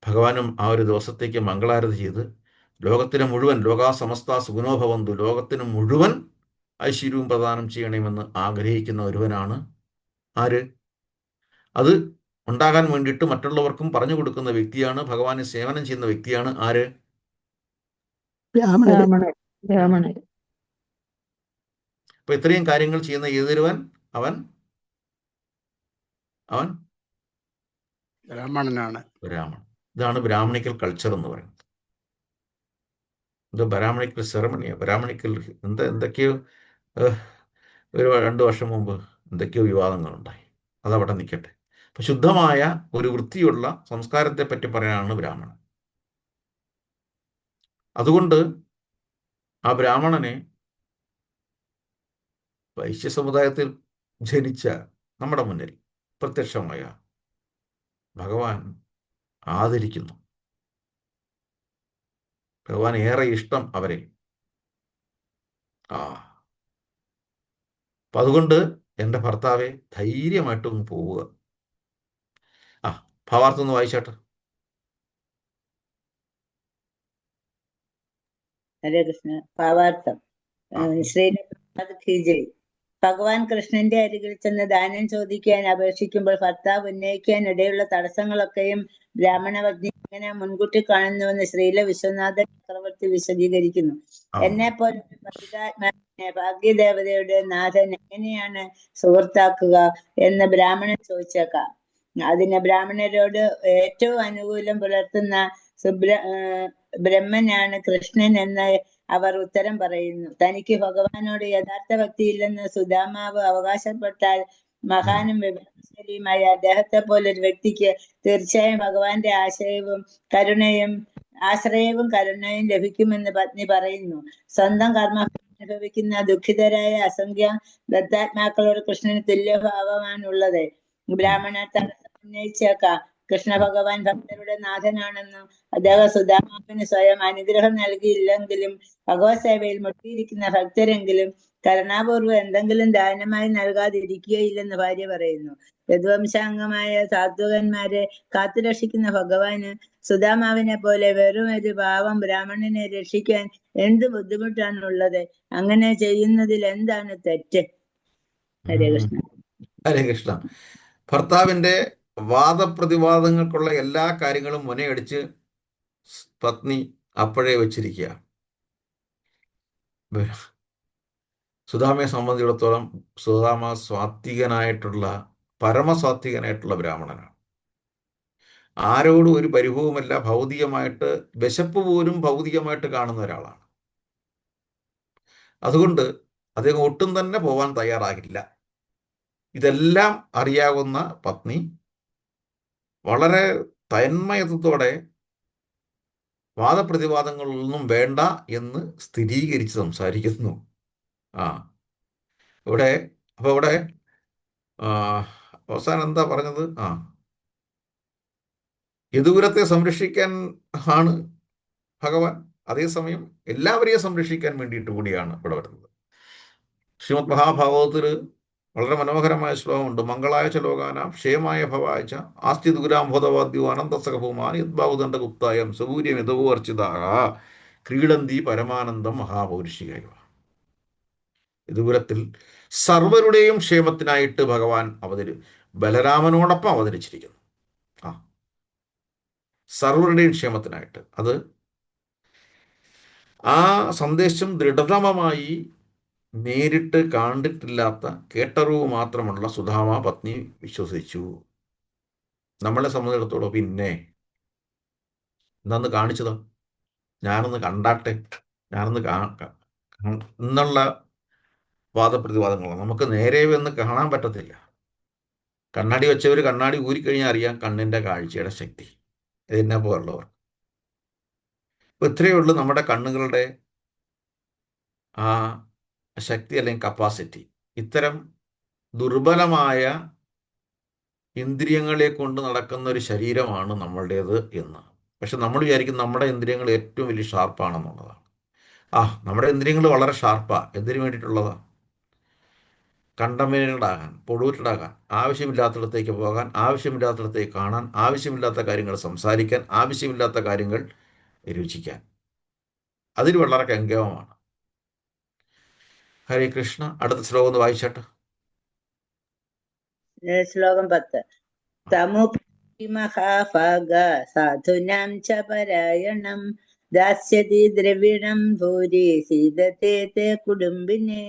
ഭഗവാനും ആ ഒരു ദിവസത്തേക്ക് മംഗളാരതി ചെയ്ത് ലോകത്തിന് മുഴുവൻ, ലോകാ സമസ്ത സുഖിനോ ഭവന്തു, ലോകത്തിന് മുഴുവൻ ഐശ്വര്യവും പ്രദാനം ചെയ്യണമെന്ന് ആഗ്രഹിക്കുന്ന ഒരുവനാണ് ആര്? അത് ഉണ്ടാകാൻ വേണ്ടിയിട്ട് മറ്റുള്ളവർക്കും പറഞ്ഞു കൊടുക്കുന്ന വ്യക്തിയാണ്, ഭഗവാനെ സേവനം ചെയ്യുന്ന വ്യക്തിയാണ് ആര്? ബ്രാഹ്മണർ. അപ്പൊ ഇത്രയും കാര്യങ്ങൾ ചെയ്യുന്ന ഏതൊരുവൻ? അവൻ ബ്രാഹ്മണനാണ്. ബ്രാഹ്മണൻ. ഇതാണ് ബ്രാഹ്മണിക്കൽ കൾച്ചർ എന്ന് പറയുന്നത്. ഇത് ബ്രാഹ്മണിക്കൽ സെറമണിയാണ്. ബ്രാഹ്മണിക്കൽ എന്തൊക്കെയോ ഒരു 2 വർഷം മുമ്പ് എന്തൊക്കെയോ വിവാദങ്ങളുണ്ടായി. അതവിടെ നിൽക്കട്ടെ. അപ്പം ശുദ്ധമായ ഒരു വൃത്തിയുള്ള സംസ്കാരത്തെ പറ്റി പറയാനാണ് ബ്രാഹ്മണൻ. അതുകൊണ്ട് ആ ബ്രാഹ്മണനെ വൈശ്യ സമുദായത്തിൽ ജനിച്ച നമ്മുടെ മുന്നിൽ പ്രത്യക്ഷമായ ഭഗവാൻ ആദരിക്കുന്നു. ഭഗവാൻ ഏറെ ഇഷ്ടം അവരെ. അപ്പം അതുകൊണ്ട് എൻ്റെ ഭർത്താവെ ധൈര്യമായിട്ടൊന്ന് പോവുക. ഭാവാർത്ഥം ഒന്ന് വായിച്ചാട്ടെ. ഹരേ കൃഷ്ണ. ഭാവാർത്ഥം. ശ്രീ ഭഗവാൻ കൃഷ്ണന്റെ അരികിൽ ചെന്ന് ദാനം ചോദിക്കാൻ അപേക്ഷിക്കുമ്പോൾ ഭർത്താവ് ഉന്നയിക്കാൻ ഇടയുള്ള തടസ്സങ്ങളൊക്കെയും ബ്രാഹ്മണപത്നി എങ്ങനെ മുൻകൂട്ടി കാണുന്നുവെന്ന് ശ്രീല വിശ്വനാഥ ചക്രവർത്തി വിശദീകരിക്കുന്നു. എന്നെ പോലെ പതിതാത്മാവിനെ ഭാഗ്യദേവതയുടെ നാഥൻ എങ്ങനെയാണ് സുഹൃത്താക്കുക എന്ന് ബ്രാഹ്മണൻ ചോദിച്ചേക്കാം. അതിന് ബ്രാഹ്മണരോട് ഏറ്റവും അനുകൂലം പുലർത്തുന്ന ബ്രഹ്മനാണ് കൃഷ്ണൻ എന്ന് അവർ ഉത്തരം പറയുന്നു. തനിക്ക് ഭഗവാനോട് യഥാർത്ഥ ഭക്തിയില്ലെന്ന് സുദാമാവ് അവകാശപ്പെട്ടാൽ മഹാനും വിവേകശാലിയുമായ അദ്ദേഹത്തെ പോലൊരു വ്യക്തിക്ക് തീർച്ചയായും ഭഗവാന്റെ ആശ്രയവും കരുണയും ലഭിക്കുമെന്ന് പത്നി പറയുന്നു. സ്വന്തം കർമ്മ അനുഭവിക്കുന്ന ദുഃഖിതരായ അസംഖ്യം ദത്താത്മാക്കളോട് കൃഷ്ണന് തുല്യഭാവമാണുള്ളത്. ബ്രാഹ്മണർ തടസ്സം ഉന്നയിച്ചേക്കാം. കൃഷ്ണ ഭഗവാൻ ഭക്തരുടെ നാഥനാണെന്നും അദ്ദേഹം സുദാമാവിന് സ്വയം അനുഗ്രഹം നൽകിയില്ലെങ്കിലും ഭഗവത് സേവയിൽ മുട്ടിയിരിക്കുന്ന ഭക്തരെങ്കിലും കരുണാപൂർവ്വം എന്തെങ്കിലും ദാനമായി നൽകാതിരിക്കുകയില്ലെന്ന് ഭാര്യ പറയുന്നു. യദുവംശാംഗമായ സാത്വികന്മാരെ കാത്തുരക്ഷിക്കുന്ന ഭഗവാന് സുദാമാവിനെ പോലെ വെറും ഒരു പാവം ബ്രാഹ്മണനെ രക്ഷിക്കാൻ എന്ത് ബുദ്ധിമുട്ടാണുള്ളത്? അങ്ങനെ ചെയ്യുന്നതിൽ എന്താണ് തെറ്റ്? ഹരേ കൃഷ്ണ. ഹരേ കൃഷ്ണ. ഭർത്താവിൻ്റെ വാദപ്രതിവാദങ്ങൾക്കുള്ള എല്ലാ കാര്യങ്ങളും മുനയടിച്ച് പത്നി അപ്പോഴേ വെച്ചിരിക്കുക. സുധാമയെ സംബന്ധിച്ചിടത്തോളം സുധാമ പരമസാത്വികനായിട്ടുള്ള ബ്രാഹ്മണനാണ്. ആരോടും ഒരു പരിഭവമല്ല. ഭൗതികമായിട്ട് വിശപ്പ് പോലും ഭൗതികമായിട്ട് കാണുന്ന ഒരാളാണ്. അതുകൊണ്ട് അദ്ദേഹം ഒട്ടും തന്നെ പോവാൻ തയ്യാറാകില്ല. ഇതെല്ലാം അറിയാവുന്ന പത്നി വളരെ തന്മയത്വത്തോടെ വാദപ്രതിവാദങ്ങളൊന്നും വേണ്ട എന്ന് സ്ഥിരീകരിച്ച് സംസാരിക്കുന്നു. ഇവിടെ അവസാനം എന്താ പറഞ്ഞത്? യദുകുലത്തെ സംരക്ഷിക്കാൻ ആണ് ഭഗവാൻ, അതേസമയം എല്ലാവരെയും സംരക്ഷിക്കാൻ വേണ്ടിയിട്ട് കൂടിയാണ് ഇവിടെ വരുന്നത്. ശ്രീമദ് മഹാഭാഗവതത്തിൽ വളരെ മനോഹരമായ ശ്ലോകമുണ്ട്. മംഗളായ ച ലോകാനാം ക്ഷേമായ ഭവായ ച ആസ്തി ദുരാംഭോധവാദ്യോ അനന്തസഖഭൂമാൻ യദ്ബാഹുദണ്ഡ ഗുപ്തായം സൗര്യം യഥവോ അർച്ചിതാഹ ക്രീഡന്തി പരമാനന്ദം മഹാപൗരുഷികൈവ. യദുകുലത്തിൽ സർവരുടെയും ക്ഷേമത്തിനായിട്ട് ഭഗവാൻ ബലരാമനോടൊപ്പം അവതരിച്ചിരിക്കുന്നു. സർവരുടെയും ക്ഷേമത്തിനായിട്ട്. ആ സന്ദേശം ദൃഢതമമായി നേരിട്ട് കണ്ടിട്ടില്ലാത്ത കേട്ടറിവ് മാത്രമുള്ള സുധാമ പത്നി വിശ്വസിച്ചു. നമ്മളെ സംബന്ധിച്ചിടത്തോളം പിന്നെ എന്താന്ന് കാണിച്ചതോ, ഞാനൊന്ന് കണ്ടാട്ടെ, ഞാനൊന്ന് എന്നുള്ള വാദപ്രതിവാദങ്ങളാണ്. നമുക്ക് നേരെ ഒന്ന് കാണാൻ പറ്റത്തില്ല. കണ്ണാടി വെച്ചവർ കണ്ണാടി ഊരിക്കഴിഞ്ഞാൽ അറിയാം കണ്ണിൻ്റെ കാഴ്ചയുടെ ശക്തി. ഇതിനെ പോലുള്ളവർ ഇത്രയേ ഉള്ളൂ നമ്മുടെ കണ്ണുകളുടെ ആ ശക്തി അല്ലെങ്കിൽ കപ്പാസിറ്റി. ഇത്തരം ദുർബലമായ ഇന്ദ്രിയങ്ങളെ കൊണ്ട് നടക്കുന്ന ഒരു ശരീരമാണ് നമ്മളുടേത് എന്ന്. പക്ഷെ നമ്മൾ വിചാരിക്കും നമ്മുടെ ഇന്ദ്രിയങ്ങൾ ഏറ്റവും വലിയ ഷാർപ്പാണെന്നുള്ളതാണ്. നമ്മുടെ ഇന്ദ്രിയങ്ങൾ വളരെ ഷാർപ്പാണ്. എന്തിനു വേണ്ടിയിട്ടുള്ളതാണ്? കണ്ടമിനേറ്റഡ് ആകാൻ, പൊള്യൂറ്റഡ് ആകാൻ, ആവശ്യമില്ലാത്തിടത്തേക്ക് പോകാൻ, ആവശ്യമില്ലാത്തിടത്തേക്ക് കാണാൻ, ആവശ്യമില്ലാത്ത കാര്യങ്ങൾ സംസാരിക്കാൻ, ആവശ്യമില്ലാത്ത കാര്യങ്ങൾ രുചിക്കാൻ. അതിന് വളരെ കെങ്കേമമാണ്. ഹരേ കൃഷ്ണ. അടുത്ത ശ്ലോകം ഒന്ന് വായിച്ചാട്ട്. ശ്ലോകം 10. മഹാഭാഗ സാധുനാം ച പരായണം ദാസ്യതി ദ്രവിണം ഭൂരി സീതത്തെ തേ കുടുംബിനെ.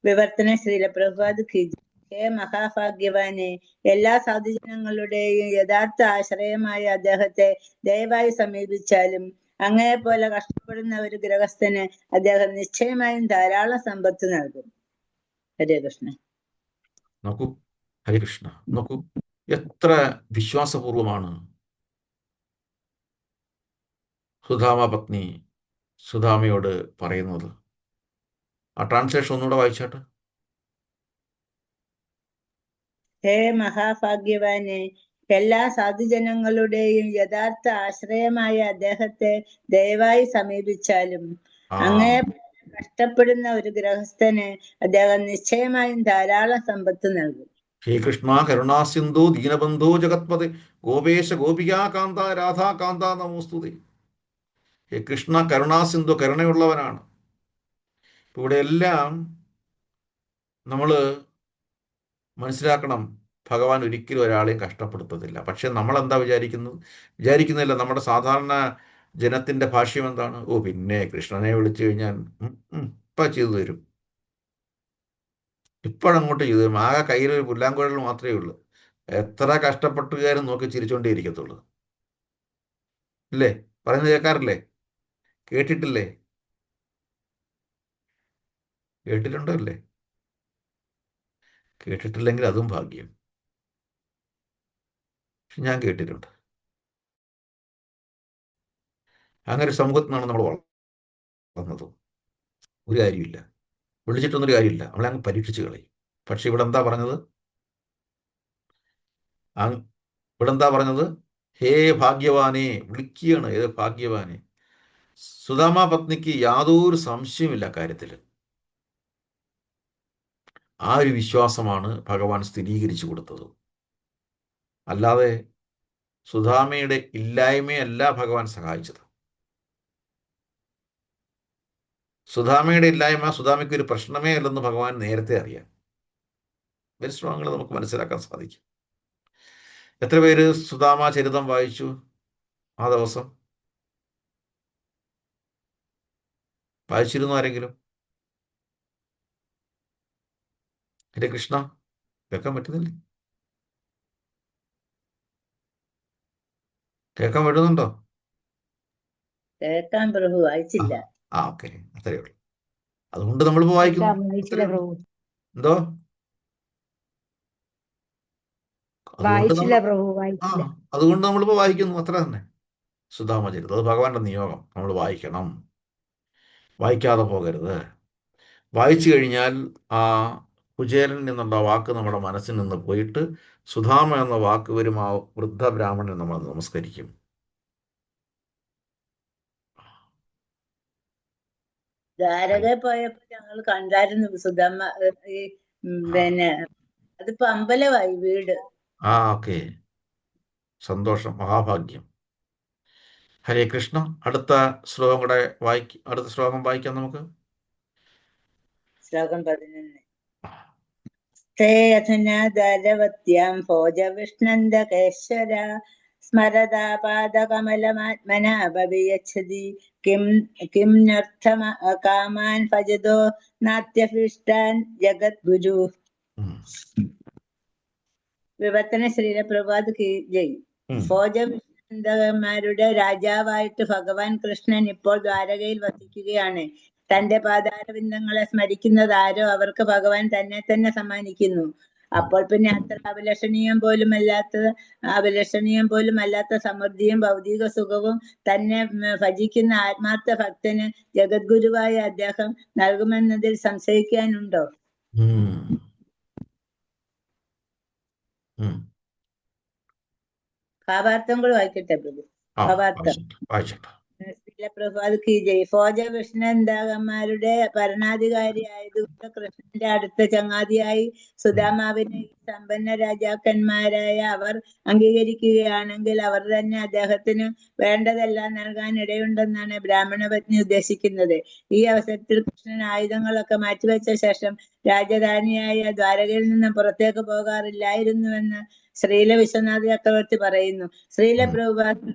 വിവർത്തന ശ്രീല പ്രഭുപാദ് ഖിജി. ഹേ മഹാഭാഗ്യവാനെ, എല്ലാ സാധുജനങ്ങളുടെയും യഥാർത്ഥ ആശ്രയമായ അദ്ദേഹത്തെ ദയവായി സമീപിച്ചാലും അങ്ങയെപ്പോലെ കഷ്ടപ്പെടുന്ന ഒരു ഗൃഹസ്ഥന് അദ്ദേഹം നിശ്ചയമായും ധാരാളം സമ്പത്ത് നൽകും. ഹരേ കൃഷ്ണ. നോക്കൂ, ഹരേ കൃഷ്ണ. നോക്കൂ, എത്ര വിശ്വാസപൂർവമാണ് സുധാമ പത്നി സുധാമയോട് പറയുന്നത്. ആ ട്രാൻസ്ലേഷൻ ഒന്നുകൂടെ വായിച്ചാട്ട്. ഹേ മഹാഭാഗ്യവാനെ, എല്ലാ സാധുജനങ്ങളുടെയും യഥാർത്ഥ ആശ്രയമായ അദ്ദേഹത്തെ ദയവായി സമീപിച്ചാലും അങ്ങയെ കഷ്ടപ്പെടുന്ന ഒരു ഗൃഹസ്ഥന് അദ്ദേഹം നിശ്ചയമായും ധാരാളം സമ്പത്ത് നൽകും. ഹേ കൃഷ്ണ കരുണാസിന്ധു ദീനബന്ധോ ജഗത്പതി ഗോപേശ ഗോപികാകാന്ത രാധാകാന്ത നമോസ്തുതേ. ഹേ കൃഷ്ണ കരുണാസിന്ധു, കരുണയുള്ളവനാണ്. ഇവിടെ എല്ലാം നമ്മൾ മനസ്സിലാക്കണം, ഭഗവാൻ ഒരിക്കലും ഒരാളെയും കഷ്ടപ്പെടുത്തത്തില്ല. പക്ഷെ നമ്മളെന്താ വിചാരിക്കുന്നില്ല. നമ്മുടെ സാധാരണ ജനത്തിൻ്റെ ഭാഷ്യം എന്താണ്? പിന്നെ കൃഷ്ണനെ വിളിച്ചു കഴിഞ്ഞാൽ ഇപ്പം ചെയ്തു തരും, ഇപ്പോഴങ്ങോട്ട് ചെയ്തു തരും. ആകെ കയ്യിലൊരു പുല്ലാങ്കുഴൽ മാത്രമേ ഉള്ളൂ. എത്ര കഷ്ടപ്പെട്ടുകാരും നോക്കി ചിരിച്ചോണ്ടേ ഇരിക്കത്തുള്ളൂ. ഇല്ലേ? പറയുന്നത് കേൾക്കാറില്ലേ? കേട്ടിട്ടില്ലേ? കേട്ടിട്ടുണ്ടല്ലേ? കേട്ടിട്ടില്ലെങ്കിൽ അതും ഭാഗ്യം. പക്ഷെ ഞാൻ കേട്ടിട്ടുണ്ട്. അങ്ങനെ ഒരു സമൂഹത്തിൽ നിന്നാണ് നമ്മൾ വളർന്നത്. ഒരു കാര്യമില്ല, വിളിച്ചിട്ടൊന്നൊരു കാര്യമില്ല, നമ്മളെ അങ്ങ് പരീക്ഷിച്ച് കളയും. പക്ഷെ ഇവിടെ എന്താ പറഞ്ഞത്? ഇവിടെ എന്താ പറഞ്ഞത്? ഹേ ഭാഗ്യവാനെ, വിളിക്കുകയാണ്. ഏത് ഭാഗ്യവാനെ? സുദാമ പത്നിക്ക് യാതൊരു സംശയമില്ല കാര്യത്തിൽ. ആ ഒരു വിശ്വാസമാണ് ഭഗവാൻ സ്ഥിരീകരിച്ചു കൊടുത്തത്. അല്ലാതെ സുധാമയുടെ ഇല്ലായ്മയല്ല ഭഗവാൻ സഹായിച്ചത്. സുധാമയുടെ ഇല്ലായ്മ സുധാമയ്ക്ക് ഒരു പ്രശ്നമേ അല്ലെന്ന് ഭഗവാൻ നേരത്തെ അറിയാം. ഇവർ ശ്ലോകങ്ങൾ നമുക്ക് മനസ്സിലാക്കാൻ സാധിക്കും. എത്ര പേര് സുധാമ ചരിതം വായിച്ചു ആ ദിവസം? വായിച്ചിരുന്നു ആരെങ്കിലും? ഹരേ കൃഷ്ണ, കേൾക്കാൻ പറ്റുന്നില്ലേ? കേൾക്കാൻ പറ്റുന്നുണ്ടോ? കേൾക്കാൻ പ്രഭു, ആ വായിച്ചില്ല. ആ ഓക്കെ, അത്രയേ ഉള്ളൂ. അതുകൊണ്ട് നമ്മളിപ്പോൾ വായിക്കുന്നു. വായിച്ചില്ല അത്രയേ ഉള്ളൂ. പ്രഭു, എന്തോ അതുകൊണ്ട് വായിച്ചില്ല നമ്മൾ പ്രഭു, ആ വായിച്ചില്ല. അതുകൊണ്ട് നമ്മളിപ്പോൾ വായിക്കുന്നു, അത്ര തന്നെ. സുധാമ ചരിതം അത് ഭഗവാന്റെ നിയോഗം, നമ്മൾ വായിക്കണം, വായിക്കാതെ പോകരുത്. വായിച്ചു കഴിഞ്ഞാൽ ആ കുചേലൻ എന്നുള്ള വാക്ക് നമ്മുടെ മനസ്സിൽ നിന്ന് പോയിട്ട് സുധാമ എന്ന വാക്ക് വരും. ആ വൃദ്ധ ബ്രാഹ്മണൻ നമ്മൾ നമസ്കരിക്കും. ദ്വാരകയിൽ പോയപ്പോ ഞങ്ങൾ കണ്ടായിരുന്നു സുധമ്മ. ഈ പിന്നെ അതിപ്പോ അമ്പലമായി വീട്. ആ ഓക്കെ, സന്തോഷം, മഹാഭാഗ്യം. ഹരേ കൃഷ്ണ. അടുത്ത ശ്ലോകം കൂടെ അടുത്ത ശ്ലോകം വായിക്കാം നമുക്ക്. ശ്ലോകം 11. തേ അധുനാ ദ്വാരവത്യാം ഭോജവിഷ്ണന്തകേശ്വര സ്മരതാ പാദകമലമാത്മനാ ഭവിയച്ഛതി കിം നർത്ഥ കാമാൻ ഭജതോ നാത്യഭീഷ്ടാൻ ജഗദ്ഗുരു. വിവർത്തന ശ്രീല പ്രഭാത് കി ജയ്. ഭോജവിഷ്ണന്തകന്മാരുടെ രാജാവായിട്ട് ഭഗവാൻ കൃഷ്ണൻ ഇപ്പോൾ ദ്വാരകയിൽ വസിക്കുകയാണ്. തന്റെ പാതാരവിന്ദങ്ങളെ സ്മരിക്കുന്നതാരോ അവർക്ക് ഭഗവാൻ തന്നെ തന്നെ സമ്മാനിക്കുന്നു. അപ്പോൾ പിന്നെ അത്ര അഭിലഷണീയം പോലും അല്ലാത്ത സമൃദ്ധിയും ഭൗതിക സുഖവും തന്നെ ഭജിക്കുന്ന ആത്മാർത്ഥ ഭക്തന് ജഗദ്ഗുരുവായ അദ്ദേഹം നൽകുമെന്നതിൽ സംശയിക്കാനുണ്ടോ? ഭാവാർത്ഥം കൂടെ വായിക്കട്ടെ പ്രഭു. ഭാവാർത്ഥം. പ്രഭാത് കി ജയ്. ഭോജവിഷ്ണന്താകന്മാരുടെ ഭരണാധികാരിയായതുകൊണ്ട് കൃഷ്ണന്റെ അടുത്ത ചങ്ങാതിയായി സുദാമാവിനെ സമ്പന്ന രാജാക്കന്മാരായ അവർ അംഗീകരിക്കുകയാണെങ്കിൽ അവർ തന്നെ അദ്ദേഹത്തിന് വേണ്ടതെല്ലാം നൽകാൻ ഇടയുണ്ടെന്നാണ് ബ്രാഹ്മണ പത്നി ഉദ്ദേശിക്കുന്നത്. ഈ അവസരത്തിൽ കൃഷ്ണൻ ആയുധങ്ങളൊക്കെ മാറ്റിവെച്ച ശേഷം രാജധാനിയായ ദ്വാരകയിൽ നിന്ന് പുറത്തേക്ക് പോകാറില്ലായിരുന്നുവെന്ന് ശ്രീല വിശ്വനാഥ ചക്രവർത്തി പറയുന്നു. ശ്രീല പ്രഭുപാദ്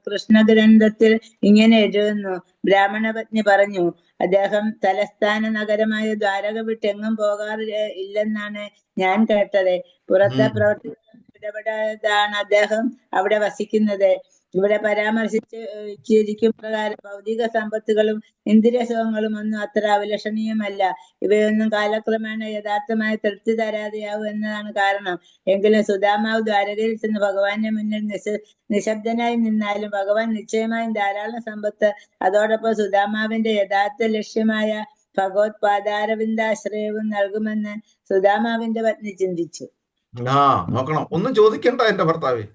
കൃഷ്ണ ഗ്രന്ഥത്തിൽ ഇങ്ങനെ എഴുതുന്നു. ബ്രാഹ്മണ പത്നി പറഞ്ഞു, അദ്ദേഹം തലസ്ഥാന നഗരമായ ദ്വാരക വിട്ട് എങ്ങും പോകാറില്ലെന്നാണ് ഞാൻ കേട്ടത്. പുറത്തെ പ്രവർത്തികൾ ഇടപെടാതാണ് അദ്ദേഹം അവിടെ വസിക്കുന്നത്. ഇവിടെ പരാമർശിച്ചിരിക്കും പ്രകാരം ഭൗതിക സമ്പത്തുകളും ഇന്ദ്രിയസുഖങ്ങളും ഒന്നും അത്ര അഭിലഷണീയമല്ല. ഇവയൊന്നും കാലക്രമേണ യഥാർത്ഥമായ തൃപ്തി തരാതെയാവും എന്നതാണ് കാരണം. എങ്കിലും സുദാമാവ് ദ്വാരകയിൽ ചെന്ന് ഭഗവാന്റെ മുന്നിൽ നിശബ്ദനായി നിന്നാലും ഭഗവാൻ നിശ്ചയമായും ധാരാളം സമ്പത്ത്, അതോടൊപ്പം സുദാമാവിന്റെ യഥാർത്ഥ ലക്ഷ്യമായ ഭഗവത് പാദാരവിന്ദാശ്രയവും നൽകുമെന്ന് സുദാമാവിന്റെ പത്നി ചിന്തിച്ചു. നോക്കണം, ഒന്നും ചോദിക്കണ്ട എന്റെ ഭർത്താവേ.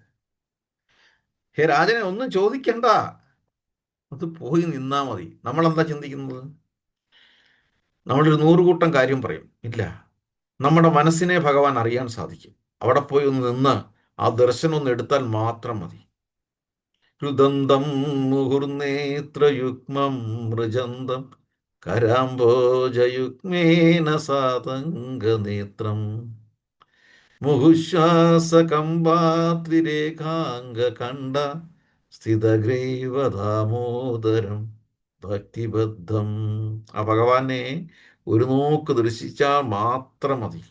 ഹേ രാജനെ, ഒന്നും ചോദിക്കണ്ട, അത് പോയി നിന്നാ മതി. നമ്മളെന്താ ചിന്തിക്കുന്നത്? നമ്മളൊരു 100 കൂട്ടം കാര്യം പറയും. ഇല്ല, നമ്മുടെ മനസ്സിനെ ഭഗവാൻ അറിയാൻ സാധിക്കും. അവിടെ പോയി ഒന്ന് നിന്ന് ആ ദർശനം ഒന്ന് എടുത്താൽ മാത്രം മതി. രുദന്തം മുഹുർനേത്രയുഗ്മം മൃജന്തം കരാംബോജയുഗ്മേന സാതംഗനേത്രം മുഹുശ്വാസകമ്പാത്രിരേഖാംഗകണ്ഠ സ്ഥിതഗ്രീവദാമോദരം ഭക്തിബദ്ധം. ആ ഭഗവാനെ ഒരു നോക്ക് ദർശിച്ചാൽ മാത്രം മതി.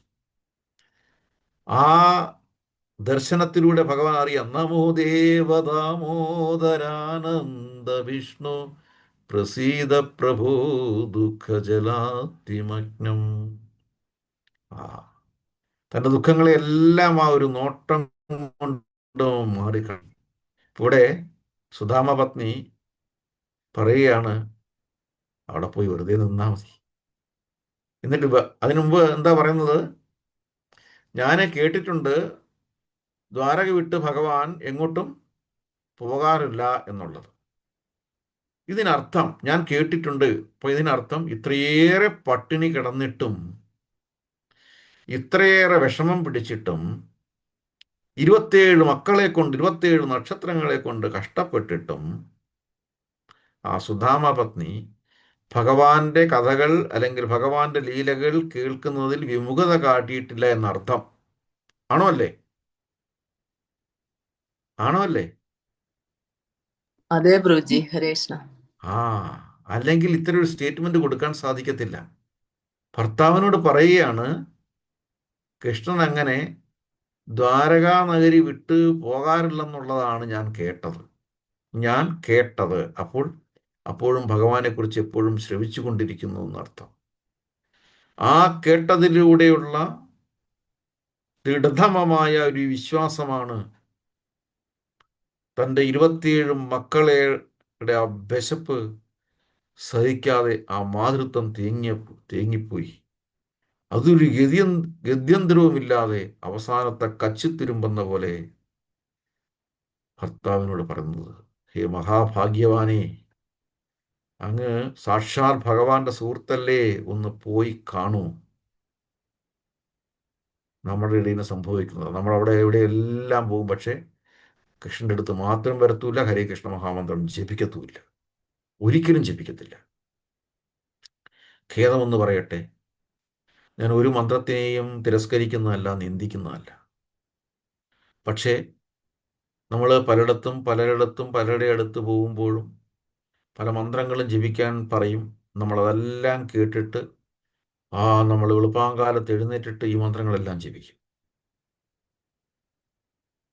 ആ ദർശനത്തിലൂടെ ഭഗവാൻ അറിയാം. നമോ ദേവദാമോദരാനന്ദ വിഷ്ണു പ്രസീദ പ്രഭോ ദുഃഖജലാതിമഗ്നം. ആ തൻ്റെ ദുഃഖങ്ങളെ എല്ലാം ആ ഒരു നോട്ടം കൊണ്ട് മാറിക്കളഞ്ഞു. ഇവിടെ സുധാമ പത്നി പറയുകയാണ്, അവിടെ പോയി വെറുതെ നിന്നാ മതി. എന്നിട്ട് അതിനു മുമ്പ് എന്താ പറയുന്നത്? ഞാൻ കേട്ടിട്ടുണ്ട് ദ്വാരക വിട്ട് ഭഗവാൻ എങ്ങോട്ടും പോകാറില്ല എന്നുള്ളത്. ഇതിനർത്ഥം ഞാൻ കേട്ടിട്ടുണ്ട്. അപ്പോൾ ഇതിനർത്ഥം ഇത്രയേറെ പട്ടിണി കിടന്നിട്ടും ഇത്രയേറെ വിഷമം പിടിച്ചിട്ടും 27 മക്കളെ കൊണ്ട് 27 നക്ഷത്രങ്ങളെ കൊണ്ട് കഷ്ടപ്പെട്ടിട്ടും ആ സുധാമ പത്നി ഭഗവാന്റെ കഥകൾ അല്ലെങ്കിൽ ഭഗവാന്റെ ലീലകൾ കേൾക്കുന്നതിൽ വിമുഖത കാട്ടിയിട്ടില്ല എന്നർത്ഥം. ആണോ അല്ലേ? ആണോ അല്ലേ? അതെ ബ്രൂജി, ഹരേ കൃഷ്ണ. ആ അല്ലെങ്കിൽ ഇത്തരം ഒരു സ്റ്റേറ്റ്മെന്റ് കൊടുക്കാൻ സാധിക്കത്തില്ല. ഭർത്താവിനോട് പറയുകയാണ്, കൃഷ്ണൻ അങ്ങനെ ദ്വാരകാ നഗരി വിട്ട് പോകാറില്ലെന്നുള്ളതാണ് ഞാൻ കേട്ടത്. അപ്പോഴും ഭഗവാനെക്കുറിച്ച് എപ്പോഴും ശ്രവിച്ചു കൊണ്ടിരിക്കുന്നു എന്നർത്ഥം. ആ കേട്ടതിലൂടെയുള്ള ദൃഢതമമായ ഒരു വിശ്വാസമാണ് തൻ്റെ 27 മക്കളുടെ ആ വിശപ്പ് സഹിക്കാതെ ആ മാതൃത്വം തേങ്ങിപ്പോയി. അതൊരു ഗത്യന്തരവുമില്ലാതെ അവസാനത്തെ കച്ചിത്തുരുമ്പെന്ന പോലെ ഭർത്താവിനോട് പറയുന്നത്, ഹേ മഹാഭാഗ്യവാനെ, അങ്ങ് സാക്ഷാൽ ഭഗവാന്റെ സുഹൃത്തല്ലേ, ഒന്ന് പോയി കാണൂ. നമ്മുടെ ഇടയിൽ സംഭവിക്കുന്നത്, നമ്മളവിടെ എവിടെയെല്ലാം പോകും, പക്ഷേ കൃഷ്ണൻ്റെ അടുത്ത് മാത്രം വരത്തൂല്ല, ഹരേ കൃഷ്ണ മഹാമന്ത്രം ജപിക്കത്തുമില്ല, ഒരിക്കലും ജപിക്കത്തില്ല. ഖേദമെന്ന് പറയട്ടെ, ഞാൻ ഒരു മന്ത്രത്തെയും തിരസ്കരിക്കുന്നതല്ല, നിന്ദിക്കുന്നതല്ല. പക്ഷേ നമ്മൾ പലയിടത്തും പലരുടെ അടുത്ത് പോകുമ്പോഴും പല മന്ത്രങ്ങളും ജപിക്കാൻ പറയും. നമ്മളതെല്ലാം കേട്ടിട്ട് നമ്മൾ വെളുപ്പാങ്കാലത്ത് എഴുന്നേറ്റിട്ട് ഈ മന്ത്രങ്ങളെല്ലാം ജപിക്കും.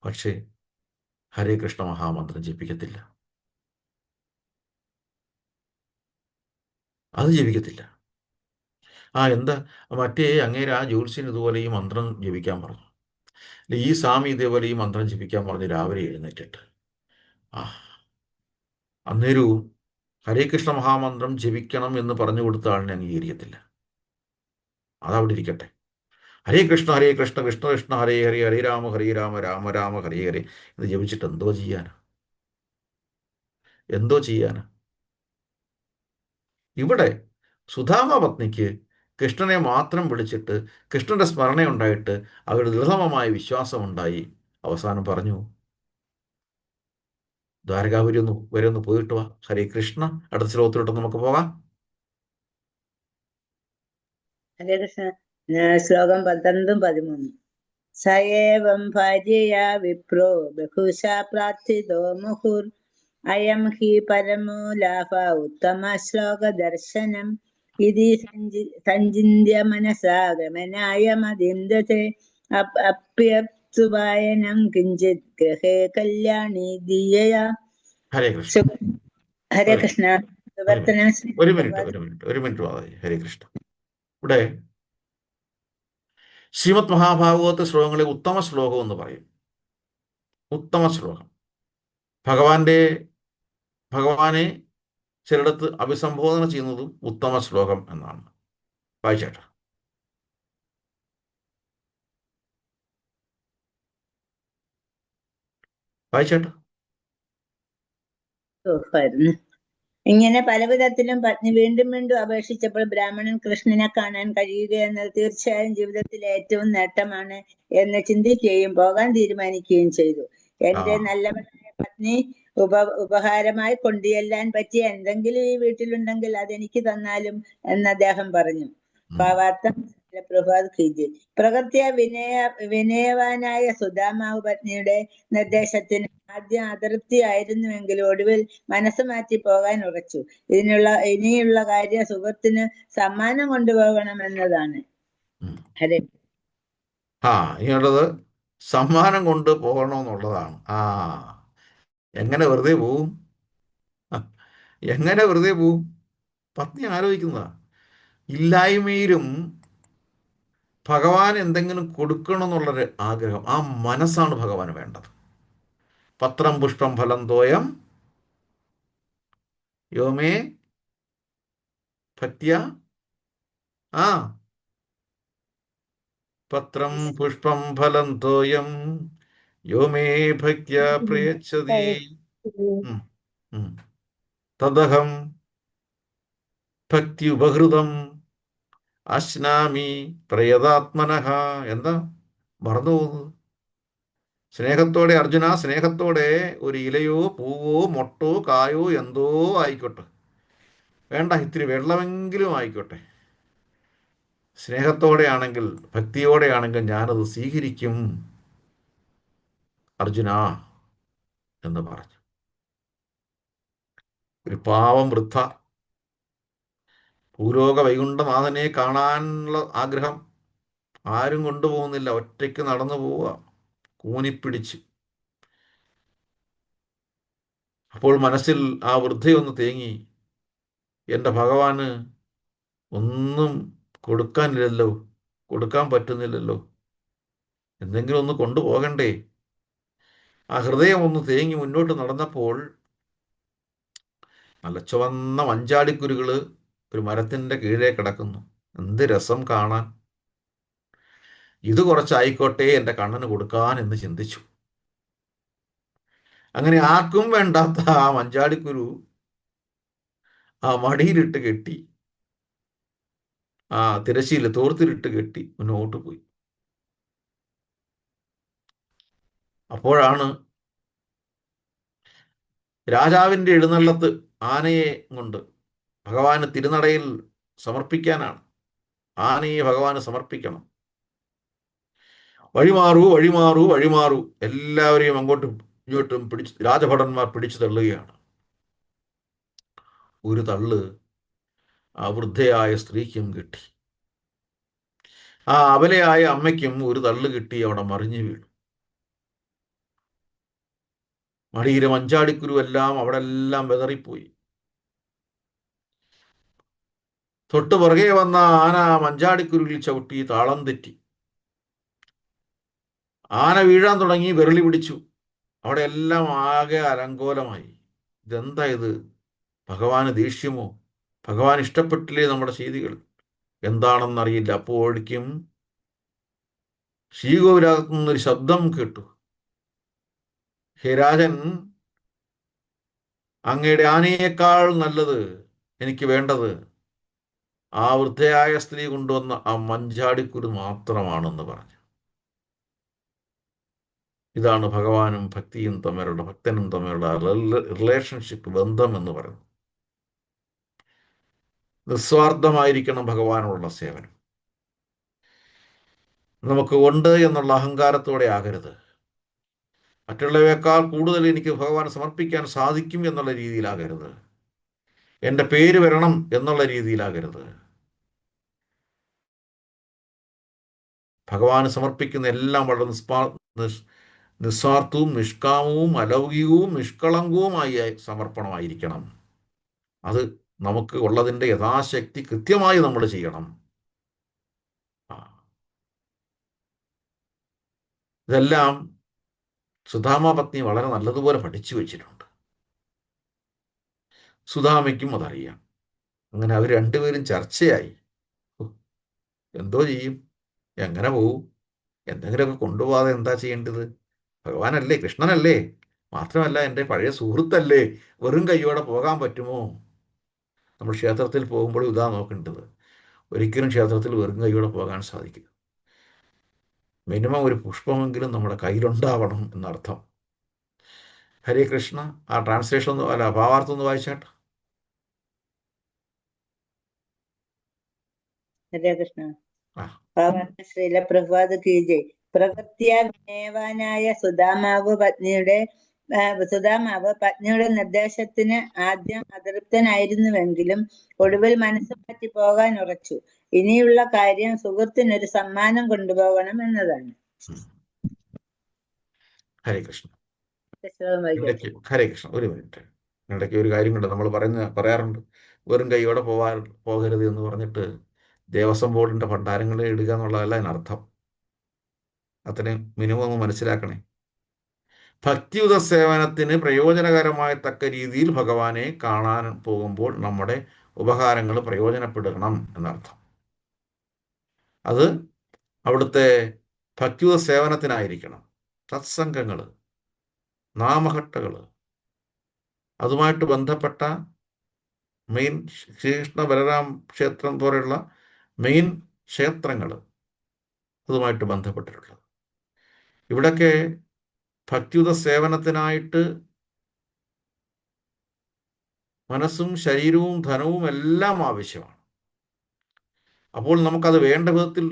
പക്ഷേ ഹരേ കൃഷ്ണ മഹാമന്ത്രം ജപിക്കത്തില്ല, അത് ജപിക്കത്തില്ല. എന്താ മറ്റേ അങ്ങേര് ആ ജ്യോത്സ്യൻ ഇതുപോലെ ഈ മന്ത്രം ജപിക്കാൻ പറഞ്ഞു, ഈ സ്വാമി ഇതേപോലെ ഈ മന്ത്രം ജപിക്കാൻ പറഞ്ഞ് രാവിലെ എഴുന്നേറ്റിട്ട് അന്നേരവും ഹരേ കൃഷ്ണ മഹാമന്ത്രം ജപിക്കണം എന്ന് പറഞ്ഞു കൊടുത്ത ആളിനെ അംഗീകരിക്കത്തില്ല. അതവിടെ ഇരിക്കട്ടെ. ഹരേ കൃഷ്ണ കൃഷ്ണ കൃഷ്ണ ഹരേ ഹരേ, ഹരേ രാമ രാമ രാമ ഹരേ ഹരേ ഇത് ജപിച്ചിട്ട് എന്തോ ചെയ്യാനാ? ഇവിടെ സുധാമ പത്നിക്ക് കൃഷ്ണനെ മാത്രം വിളിച്ചിട്ട് കൃഷ്ണന്റെ സ്മരണയുണ്ടായിട്ട് അവരുടെ ദൃഢമായ വിശ്വാസമുണ്ടായി. അവസാനം പറഞ്ഞു, ദ്വാരകാപുരി വരെ ഒന്ന് പോയിട്ട് വാ. ഹരേ കൃഷ്ണ. അടുത്ത ശ്ലോകത്തിലോട്ട് നമുക്ക് പോകാം. ഹരേ കൃഷ്ണ. ശ്ലോകം 12-13. സയേവം ഭാര്യയാ വിപ്രോ ബഹുശാ പ്രാർത്ഥിതോ മുഹുർ അയം ഹി പരമോ ലാഭ ഉത്തമ ശ്ലോക ദർശനം ഇതി സഞ്ചിന്യ മനസാ ഗമനായ മദിന്ദത്തെ അപ്യപ്സുവായനം കിഞ്ചിത് ഗൃഹേ കല്യാണി ദീയയാ. ഹരേ കൃഷ്ണ. ഹരേ കൃഷ്ണ. ഒരു മിനിറ്റ് ഹരേ കൃഷ്ണ. ഇവിടെ ശ്രീമദ് മഹാഭാഗവത ശ്ലോകങ്ങളെ ഉത്തമ ശ്ലോകം എന്ന് പറയും. ഉത്തമ ശ്ലോകം ഭഗവാനെ ചിലയിടത്ത് അഭിസംബോധന ചെയ്യുന്നതും ഉത്തമ ശ്ലോകം എന്നാണ്. വായിച്ചേട്ടാ. ഇങ്ങനെ പലവിധത്തിലും പത്നി വീണ്ടും വീണ്ടും അപേക്ഷിച്ചപ്പോൾ ബ്രാഹ്മണൻ കൃഷ്ണനെ കാണാൻ കഴിയുക എന്നത് തീർച്ചയായും ജീവിതത്തിലെ ഏറ്റവും നേട്ടമാണ് എന്ന് ചിന്തിക്കുകയും പോകാൻ തീരുമാനിക്കുകയും ചെയ്തു. എന്റെ നല്ലവനായ പത്നി ഉപഹാരമായി കൊണ്ടുചെല്ലാൻ പറ്റിയ എന്തെങ്കിലും ഈ വീട്ടിലുണ്ടെങ്കിൽ അതെനിക്ക് തന്നാലും എന്ന് അദ്ദേഹം പറഞ്ഞു. ഭാവാർത്ഥം പ്രഭാത് ഖീജി. പ്രകൃത്യ വിനയവാനായ സുധാമാവ് പത്നിയുടെ നിർദ്ദേശത്തിന് ആദ്യം അതൃപ്തിയായിരുന്നുവെങ്കിലും ഒടുവിൽ മനസ്സ് മാറ്റി പോകാൻ ഉറച്ചു. ഇനിയുള്ള കാര്യം സുഹൃത്തിന് സമ്മാനം കൊണ്ടുപോകണം എന്നതാണ്. ഹരേ ഇങ്ങോട്ടത് സമ്മാനം കൊണ്ട് പോകണമെന്നുള്ളതാണ്. എങ്ങനെ വെറുതെ പോവും? എങ്ങനെ വെറുതെ പോവും? പത്നി ആലോചിക്കുന്നതാ. ഇല്ലായ്മയിലും ഭഗവാൻ എന്തെങ്കിലും കൊടുക്കണം എന്നുള്ളൊരു ആഗ്രഹം, ആ മനസ്സാണ് ഭഗവാന് വേണ്ടത്. പത്രം പുഷ്പം ഫലം തോയം യോമേ ഭക്ത്യ ആ പത്രം പുഷ്പം ഫലം തോയം യോമേ ഭക്ത്യ പ്രയച്ഛതി ഉം, ഉം. തദഹം ഭക്തി ഉപഹൃതം അശ്നാമി പ്രയതാത്മനഃ. എന്താ മറന്നു പോകുന്നത്? സ്നേഹത്തോടെ അർജുന, സ്നേഹത്തോടെ ഒരു ഇലയോ പൂവോ മൊട്ടോ കായോ എന്തോ ആയിക്കോട്ടെ, വേണ്ട ഇത്തിരി വെള്ളമെങ്കിലും ആയിക്കോട്ടെ, സ്നേഹത്തോടെയാണെങ്കിൽ ഭക്തിയോടെയാണെങ്കിൽ ഞാനത് സ്വീകരിക്കും അർജുന എന്ന് പറഞ്ഞു. ഒരു പാവം വൃദ്ധ ഭൂലോക വൈകുണ്ഠനാഥനെ കാണാനുള്ള ആഗ്രഹം, ആരും കൊണ്ടുപോകുന്നില്ല, ഒറ്റയ്ക്ക് നടന്നു പോവുക കൂനിപ്പിടിച്ച്. അപ്പോൾ മനസ്സിൽ ആ വൃദ്ധയൊന്ന് തേങ്ങി, എൻ്റെ ഭഗവാന് ഒന്നും കൊടുക്കാനില്ലല്ലോ, കൊടുക്കാൻ പറ്റുന്നില്ലല്ലോ, എന്തെങ്കിലും ഒന്ന് കൊണ്ടുപോകണ്ടേ. ആ ഹൃദയം ഒന്ന് തേങ്ങി മുന്നോട്ട് നടന്നപ്പോൾ നല്ല ചുവന്ന മഞ്ചാടിക്കുരുകൾ ഒരു മരത്തിൻ്റെ കീഴേ കിടക്കുന്നു. എന്ത് രസം കാണാൻ! ഇത് കുറച്ചായിക്കോട്ടെ എൻ്റെ കണ്ണന് കൊടുക്കാൻ എന്ന് ചിന്തിച്ചു. അങ്ങനെ ആർക്കും വേണ്ടാത്ത ആ മഞ്ചാടിക്കുരു ആ മടിയിലിട്ട് കെട്ടി, ആ തിരശ്ശീല തോർത്തിലിട്ട് കെട്ടി മുന്നോട്ട് പോയി. അപ്പോഴാണ് രാജാവിൻ്റെ എഴുന്നള്ളത്ത്. ആനയെ കൊണ്ട് ഭഗവാന് തിരുനടയിൽ സമർപ്പിക്കാനാണ്. ആനയെ ഭഗവാന് സമർപ്പിക്കണം. വഴിമാറൂ വഴിമാറൂ വഴിമാറൂ, എല്ലാവരെയും അങ്ങോട്ടും ഇങ്ങോട്ടും പിടിച്ച് രാജഭടന്മാർ പിടിച്ചു തള്ളുകയാണ്. ഒരു തള്ള് ആ വൃദ്ധയായ സ്ത്രീക്കും കിട്ടി. ആ അബലയായ അമ്മയ്ക്കും ഒരു തള്ളു കിട്ടി, അവിടെ മറിഞ്ഞു വീണു. മടിയിലെ മഞ്ചാടിക്കുരു എല്ലാം അവിടെ എല്ലാം വെതറിപ്പോയി. തൊട്ട് പുറകെ വന്ന ആന മഞ്ചാടിക്കുരുവിൽ ചവിട്ടി താളം തെറ്റി. ആന വീഴാൻ തുടങ്ങി, വിരളി പിടിച്ചു. അവിടെ എല്ലാം ആകെ അലങ്കോലമായി. ഇതെന്താ ഇത്? ഭഗവാന് ദേഷ്യമോ? ഭഗവാൻ ഇഷ്ടപ്പെട്ടില്ലേ നമ്മുടെ ചെയ്തികൾ? എന്താണെന്നറിയില്ല. അപ്പോഴേക്കും ശ്രീകോവിലകത്തു നിന്നൊരു ശബ്ദം കേട്ടു. ഹേ രാജൻ, അങ്ങയുടെ ആനയേക്കാൾ നല്ലത് എനിക്ക് വേണ്ടത് ആ വൃദ്ധയായ സ്ത്രീ കൊണ്ടുവന്ന ആ മഞ്ചാടിക്കുരു മാത്രമാണെന്ന് പറഞ്ഞു. ഇതാണ് ഭഗവാനും ഭക്തിയും തമ്മിലുള്ള, ഭക്തനും തമ്മിലുള്ള റിലേഷൻഷിപ്പ്, ബന്ധം എന്ന് പറയുന്നത്. നിസ്വാർത്ഥമായിരിക്കണം ഭഗവാനോടുള്ള സേവനം. നമുക്ക് ഉണ്ട് എന്നുള്ള അഹങ്കാരത്തോടെ ആകരുത്. മറ്റുള്ളവയേക്കാൾ കൂടുതൽ എനിക്ക് ഭഗവാൻ സമർപ്പിക്കാൻ സാധിക്കും എന്നുള്ള രീതിയിലാകരുത്. എൻ്റെ പേര് വരണം എന്നുള്ള രീതിയിലാകരുത്. ഭഗവാന് സമർപ്പിക്കുന്ന എല്ലാം വളരെ നിസ്വാർത്ഥവും നിഷ്കാമവും അലൗകികവും നിഷ്കളങ്കവുമായ സമർപ്പണമായിരിക്കണം. അത് നമുക്ക് ഉള്ളതിൻ്റെ യഥാശക്തി കൃത്യമായി നമ്മൾ ചെയ്യണം. ഇതെല്ലാം സുധാമ പത്നി വളരെ നല്ലതുപോലെ പഠിച്ചു വെച്ചിട്ടുണ്ട്. സുധാമയ്ക്കും അതറിയാം. അങ്ങനെ അവർ രണ്ടുപേരും ചർച്ചയായി. എന്തോ ചെയ്യും, എങ്ങനെ പോവും, എന്തെങ്കിലുമൊക്കെ കൊണ്ടുപോകാതെ എന്താ ചെയ്യേണ്ടത്? ഭഗവാനല്ലേ, കൃഷ്ണനല്ലേ, മാത്രമല്ല എൻ്റെ പഴയ സുഹൃത്തല്ലേ, വെറും കൈയോടെ പോകാൻ പറ്റുമോ? നമ്മൾ ക്ഷേത്രത്തിൽ പോകുമ്പോഴും ഇതാ നോക്കേണ്ടത്. ഒരിക്കലും ക്ഷേത്രത്തിൽ വെറും കൈയോടെ പോകാൻ സാധിക്കില്ല. മിനിമം ഒരു പുഷ്പമെങ്കിലും നമ്മുടെ കയ്യിലുണ്ടാവണം എന്നർത്ഥം. ഹരേ കൃഷ്ണ. ആ ട്രാൻസ്ലേഷൻ ഒന്ന്, അല്ല ഭാവാർത്ഥം ഒന്ന് വായിച്ചാട്ട്. ഹരേ കൃഷ്ണ. ആ ഭാവാർത്ഥ ശ്രീല പ്രഭാത് കീജയ്. പ്രകൃത്യാ വിനയവാനായ സുദാമാവ് പത്നിയുടെ നിർദ്ദേശത്തിന് ആദ്യം അതൃപ്തനായിരുന്നുവെങ്കിലും ഒടുവിൽ മനസ്സ് മാറ്റി പോകാൻ ഉറച്ചു. ഇനിയുള്ള കാര്യം സുഹൃത്തിനൊരു സമ്മാനം കൊണ്ടുപോകണം എന്നതാണ്. ഹരേ കൃഷ്ണ. ശ്ലോകം വായിക്കാം. ഹരേ കൃഷ്ണ. ഒരു മിനിറ്റ്. ഇടയ്ക്ക് ഒരു കാര്യം കൊണ്ട് നമ്മൾ പറയാറുണ്ട്, വെറും കൈയോടെ പോകരുത് എന്ന് പറഞ്ഞിട്ട് ദേവസ്വം ബോർഡിൻ്റെ ഭണ്ഡാരങ്ങളെ ഇടുക എന്നുള്ളതല്ല അതിനർത്ഥം. അത്രയും മിനിമം ഒന്ന് മനസ്സിലാക്കണേ. ഭക്തിയുത സേവനത്തിന് പ്രയോജനകരമായ തക്ക രീതിയിൽ ഭഗവാനെ കാണാൻ പോകുമ്പോൾ നമ്മുടെ ഉപകാരങ്ങൾ പ്രയോജനപ്പെടണം എന്നർത്ഥം. അത് അവിടുത്തെ ഭക്തിയുത സേവനത്തിനായിരിക്കണം. സത്സംഗങ്ങൾ, നാമഘട്ടകൾ, അതുമായിട്ട് ബന്ധപ്പെട്ട മെയിൻ ശ്രീകൃഷ്ണ ബലരാം ക്ഷേത്രം പോലെയുള്ള മെയിൻ ക്ഷേത്രങ്ങൾ അതുമായിട്ട് ബന്ധപ്പെട്ടിട്ടുള്ളത്. ഇവിടൊക്കെ ഭക്തിയുത സേവനത്തിനായിട്ട് മനസ്സും ശരീരവും ധനവും എല്ലാം ആവശ്യമാണ്. അപ്പോൾ നമുക്കത് വേണ്ട വിധത്തിൽ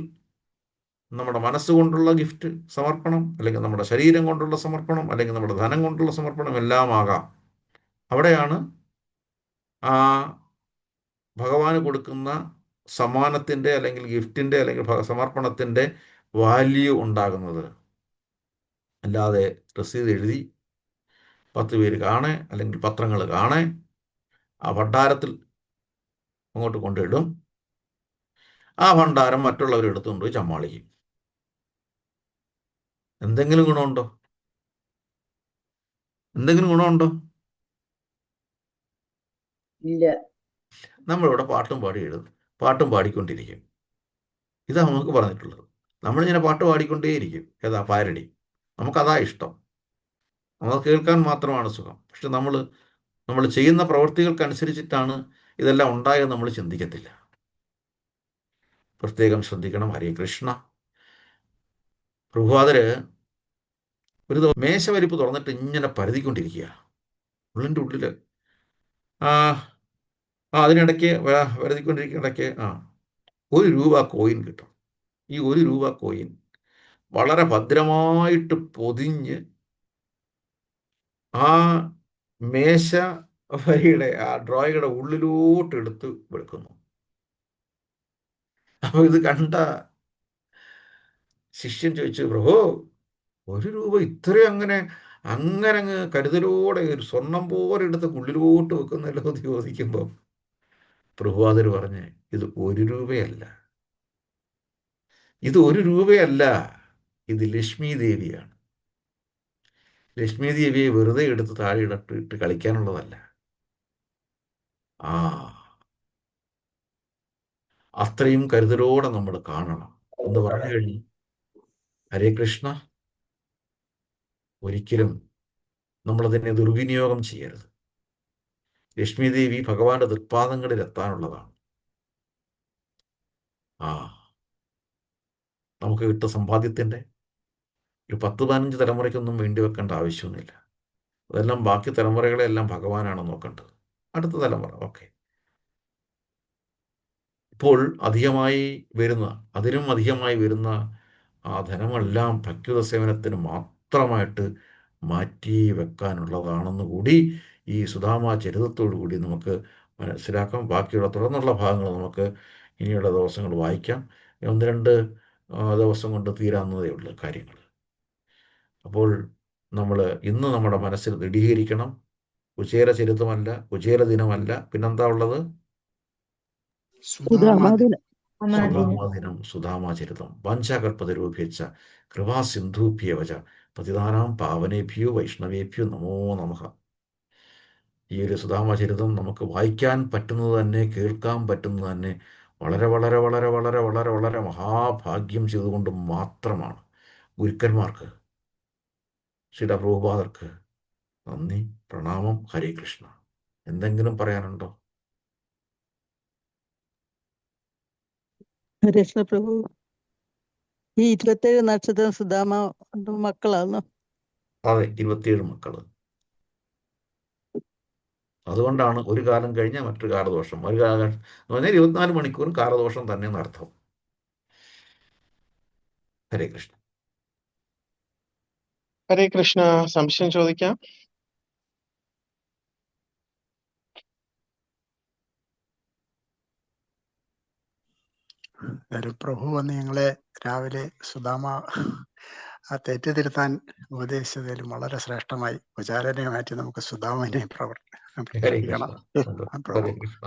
നമ്മുടെ മനസ്സുകൊണ്ടുള്ള ഗിഫ്റ്റ് സമർപ്പണം, അല്ലെങ്കിൽ നമ്മുടെ ശരീരം കൊണ്ടുള്ള സമർപ്പണം, അല്ലെങ്കിൽ നമ്മുടെ ധനം കൊണ്ടുള്ള സമർപ്പണം എല്ലാം ആകാം. അവിടെയാണ് ആ ഭഗവാന് കൊടുക്കുന്ന സമ്മാനത്തിൻ്റെ അല്ലെങ്കിൽ ഗിഫ്റ്റിൻ്റെ അല്ലെങ്കിൽ സമർപ്പണത്തിൻ്റെ വാല്യൂ ഉണ്ടാകുന്നത്. അല്ലാതെ രസീത് എഴുതി 10 പേര് കാണേ അല്ലെങ്കിൽ പത്രങ്ങൾ കാണേ ആ ഭണ്ഡാരത്തിൽ അങ്ങോട്ട് കൊണ്ടിടും. ആ ഭണ്ഡാരം മറ്റുള്ളവർ എടുത്തുകൊണ്ട് പോയി ചമ്മാളിക്കും. എന്തെങ്കിലും ഗുണമുണ്ടോ? എന്തെങ്കിലും ഗുണമുണ്ടോ? ഇല്ല. നമ്മളിവിടെ പാട്ടും പാടി എഴുതും, പാട്ടും പാടിക്കൊണ്ടിരിക്കും. ഇതാ നമുക്ക് പറഞ്ഞിട്ടുള്ളത്. നമ്മളിങ്ങനെ പാട്ട് പാടിക്കൊണ്ടേയിരിക്കും. ഏതാ പാരടി, നമുക്കതാ ഇഷ്ടം, നമ്മൾ കേൾക്കാൻ മാത്രമാണ് സുഖം. പക്ഷെ നമ്മൾ ചെയ്യുന്ന പ്രവൃത്തികൾക്കനുസരിച്ചിട്ടാണ് ഇതെല്ലാം ഉണ്ടായെന്ന് നമ്മൾ ചിന്തിക്കത്തില്ല. പ്രത്യേകം ശ്രദ്ധിക്കണം. ഹരേ കൃഷ്ണ. പ്രഭുപാദര് ഒരു ദിവസം മേശവരിപ്പ് തുറന്നിട്ട് ഇങ്ങനെ പരതിക്കൊണ്ടിരിക്കുക. ഉള്ളിൻ്റെ ഉള്ളിൽ അതിനിടയ്ക്ക് പരതിക്കൊണ്ടിരിക്കുന്നിടയ്ക്ക് 1 രൂപ കോയിൻ കിട്ടും. ഈ 1 രൂപ കോയിൻ വളരെ ഭദ്രമായിട്ട് പൊതിഞ്ഞ് ആ മേശ വരിയുടെ ആ ഡ്രോയുടെ ഉള്ളിലോട്ട് എടുത്ത് വെക്കുന്നു. അപ്പോൾ ഇത് കണ്ട ശിഷ്യൻ ചോദിച്ചു, പ്രഭു 1 രൂപ ഇത്രയും അങ്ങനെ അങ്ങ് കരുതലോടെ ഒരു സ്വർണം പോലെ എടുത്ത് ഉള്ളിലോട്ട് വെക്കുന്നല്ലോ എന്ന് ചോദിക്കുമ്പോൾ പ്രഭുപാദർ പറഞ്ഞ്, ഇത് 1 രൂപയല്ല, ഇത് 1 രൂപയല്ല, ഇത് ലക്ഷ്മി ദേവിയാണ്. ലക്ഷ്മി ദേവിയെ വെറുതെ എടുത്ത് താഴെ ഇട്ട് കളിക്കാനുള്ളതല്ല. അത്രയും കരുതലോടെ നമ്മൾ കാണണം എന്ന് പറഞ്ഞു കഴിഞ്ഞു. ഹരേ കൃഷ്ണ. ഒരിക്കലും നമ്മളതിനെ ദുർവിനിയോഗം ചെയ്യരുത്. ലക്ഷ്മി ദേവി ഭഗവാന്റെ തൃപ്പാദങ്ങളിൽ എത്താനുള്ളതാണ്. നമുക്ക് കിട്ടുന്ന സമ്പാദ്യത്തിൻ്റെ ഒരു 10-15 തലമുറയ്ക്കൊന്നും വേണ്ടി വെക്കേണ്ട ആവശ്യമൊന്നുമില്ല. അതെല്ലാം ബാക്കി തലമുറകളെല്ലാം ഭഗവാനാണ് നോക്കേണ്ടത്. അടുത്ത തലമുറ ഓക്കെ. ഇപ്പോൾ അതിനും അധികമായി വരുന്ന ആ ധനമെല്ലാം ഭക്തിയുത സേവനത്തിന് മാത്രമായിട്ട് മാറ്റി വെക്കാനുള്ളതാണെന്ന് കൂടി ഈ സുധാമാ ചരിതത്തോടു കൂടി നമുക്ക് മനസ്സിലാക്കാം. ബാക്കിയുള്ള തുടർന്നുള്ള ഭാഗങ്ങൾ നമുക്ക് ഇനിയുള്ള ദിവസങ്ങൾ വായിക്കാം. 1-2 ദിവസം കൊണ്ട് തീരാവുന്നതേ ഉള്ളൂ കാര്യങ്ങൾ. അപ്പോൾ നമ്മൾ ഇന്ന് നമ്മുടെ മനസ്സിൽ ദൃഢീകരിക്കണം. കുചേല ചരിതമല്ല, കുചേല ദിനമല്ല, പിന്നെന്താ ഉള്ളത്? സുധാമാദിനം. സുധാമാദിനം, സുധാമാചരിതം. വാഞ്ചാകൽപതരുഭ്യശ്ച കൃപാസിന്ധുഭ്യവച പതിതാനാം പാവനേഭ്യോ വൈഷ്ണവേഭ്യോ നമോ നമഃ. ഈ ഒരു സുധാമാചരിതം നമുക്ക് വായിക്കാൻ പറ്റുന്നത് തന്നെ, കേൾക്കാൻ പറ്റുന്നത് തന്നെ വളരെ വളരെ വളരെ വളരെ വളരെ വളരെ മഹാഭാഗ്യം ചെയ്തുകൊണ്ട് മാത്രമാണ്. ഗുരുക്കന്മാർക്ക്, ശ്രീ പ്രഭുപാദർക്ക് നന്ദി, പ്രണാമം. ഹരേ കൃഷ്ണ. എന്തെങ്കിലും പറയാനുണ്ടോ? കൃഷ്ണ പ്രഭു, ഈ 27 നക്ഷത്രം സുധാമ മക്കളാണ്. അതെ, 27 മക്കള്. അതുകൊണ്ടാണ് ഒരു കാലം കഴിഞ്ഞാൽ മറ്റൊരു കാലദോഷം. ഒരു കാലം എന്ന് പറഞ്ഞാൽ 24 മണിക്കൂറും കാലദോഷം തന്നെ എന്നർത്ഥം. ഹരേ കൃഷ്ണ. ഹരേ കൃഷ്ണ. സംശയം ചോദിക്കാം. പ്രഭു വന്ന് ഞങ്ങളെ രാവിലെ സുധാമ ആ തെറ്റ് തിരുത്താൻ ഉപദേശിച്ചതിൽ വളരെ ശ്രേഷ്ഠമായി. കുചാലനെ മാറ്റി നമുക്ക് സുധാമനെ ഹരേ പ്രാർത്ഥിക്കണം. കൃഷ്ണ. ഉണ്ടോ? പ്രഭു ഹരേ കൃഷ്ണ.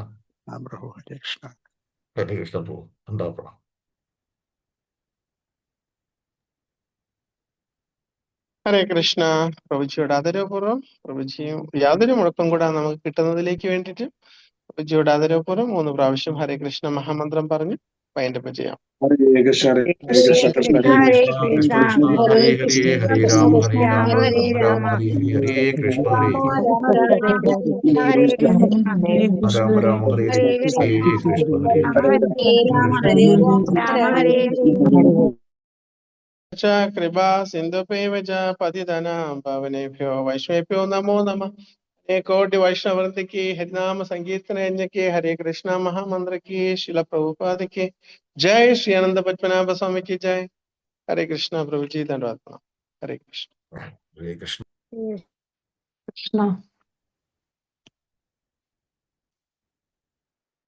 പ്രഭു ഹരേ കൃഷ്ണ. ഹരേ കൃഷ്ണ പ്രഭു. ഉണ്ടാക്കണം. ഹരേ കൃഷ്ണ. പ്രഭുജിയോട് ആദരവപൂർവ്വം, പ്രഭുജിയും യാതൊരു മുടക്കം കൂടാതെ നമുക്ക് കിട്ടുന്നതിലേക്ക് വേണ്ടിയിട്ട് പ്രഭുജിയോട് ആദരവപൂർവ്വം 3 പ്രാവശ്യം ഹരേ കൃഷ്ണ മഹാമന്ത്രം പറഞ്ഞ് വൈൻഡപ്പ് ചെയ്യാം. ഹരേ കൃഷ്ണ ഹരേ കൃഷ്ണ കൃഷ്ണ ഹരേ കൃഷ്ണ കൃഷ്ണ കൃഷ്ണ കൃഷ്ണ ഹരേ ഹരേ ഹരേ രാമ ഹരേ രാമ രാമ രാമ ഹരേ ഹരേ ഹരേ കൃഷ്ണ ഹരേ രാമ രാമ ഹരേ ഹരേ ഹരേ കൃഷ്ണ ഹരേ കൃപാ സിന്ധുപേവ ച പതിതനാം പാവനേഭ്യോ വൈഷ്ണവേഭ്യോ നമോ നമഃ. കോടി വൈഷ്ണവൃന്ദയ്ക്ക് ഹരിനാമ സങ്കീർത്തന യജ്ഞയ്ക്ക് ഹരേ കൃഷ്ണ മഹാമന്ത്രയ്ക്ക് ശില പ്രഭുപാദയ്ക്ക് ജയ് ശ്രീ അനന്ത പത്മനാഭ സ്വാമിക്ക് ജയ്. ഹരേ കൃഷ്ണ. പ്രഭുജി ധന്യവാദം. ഹരേ കൃഷ്ണ. ഹരേ കൃഷ്ണ. കൃഷ്ണ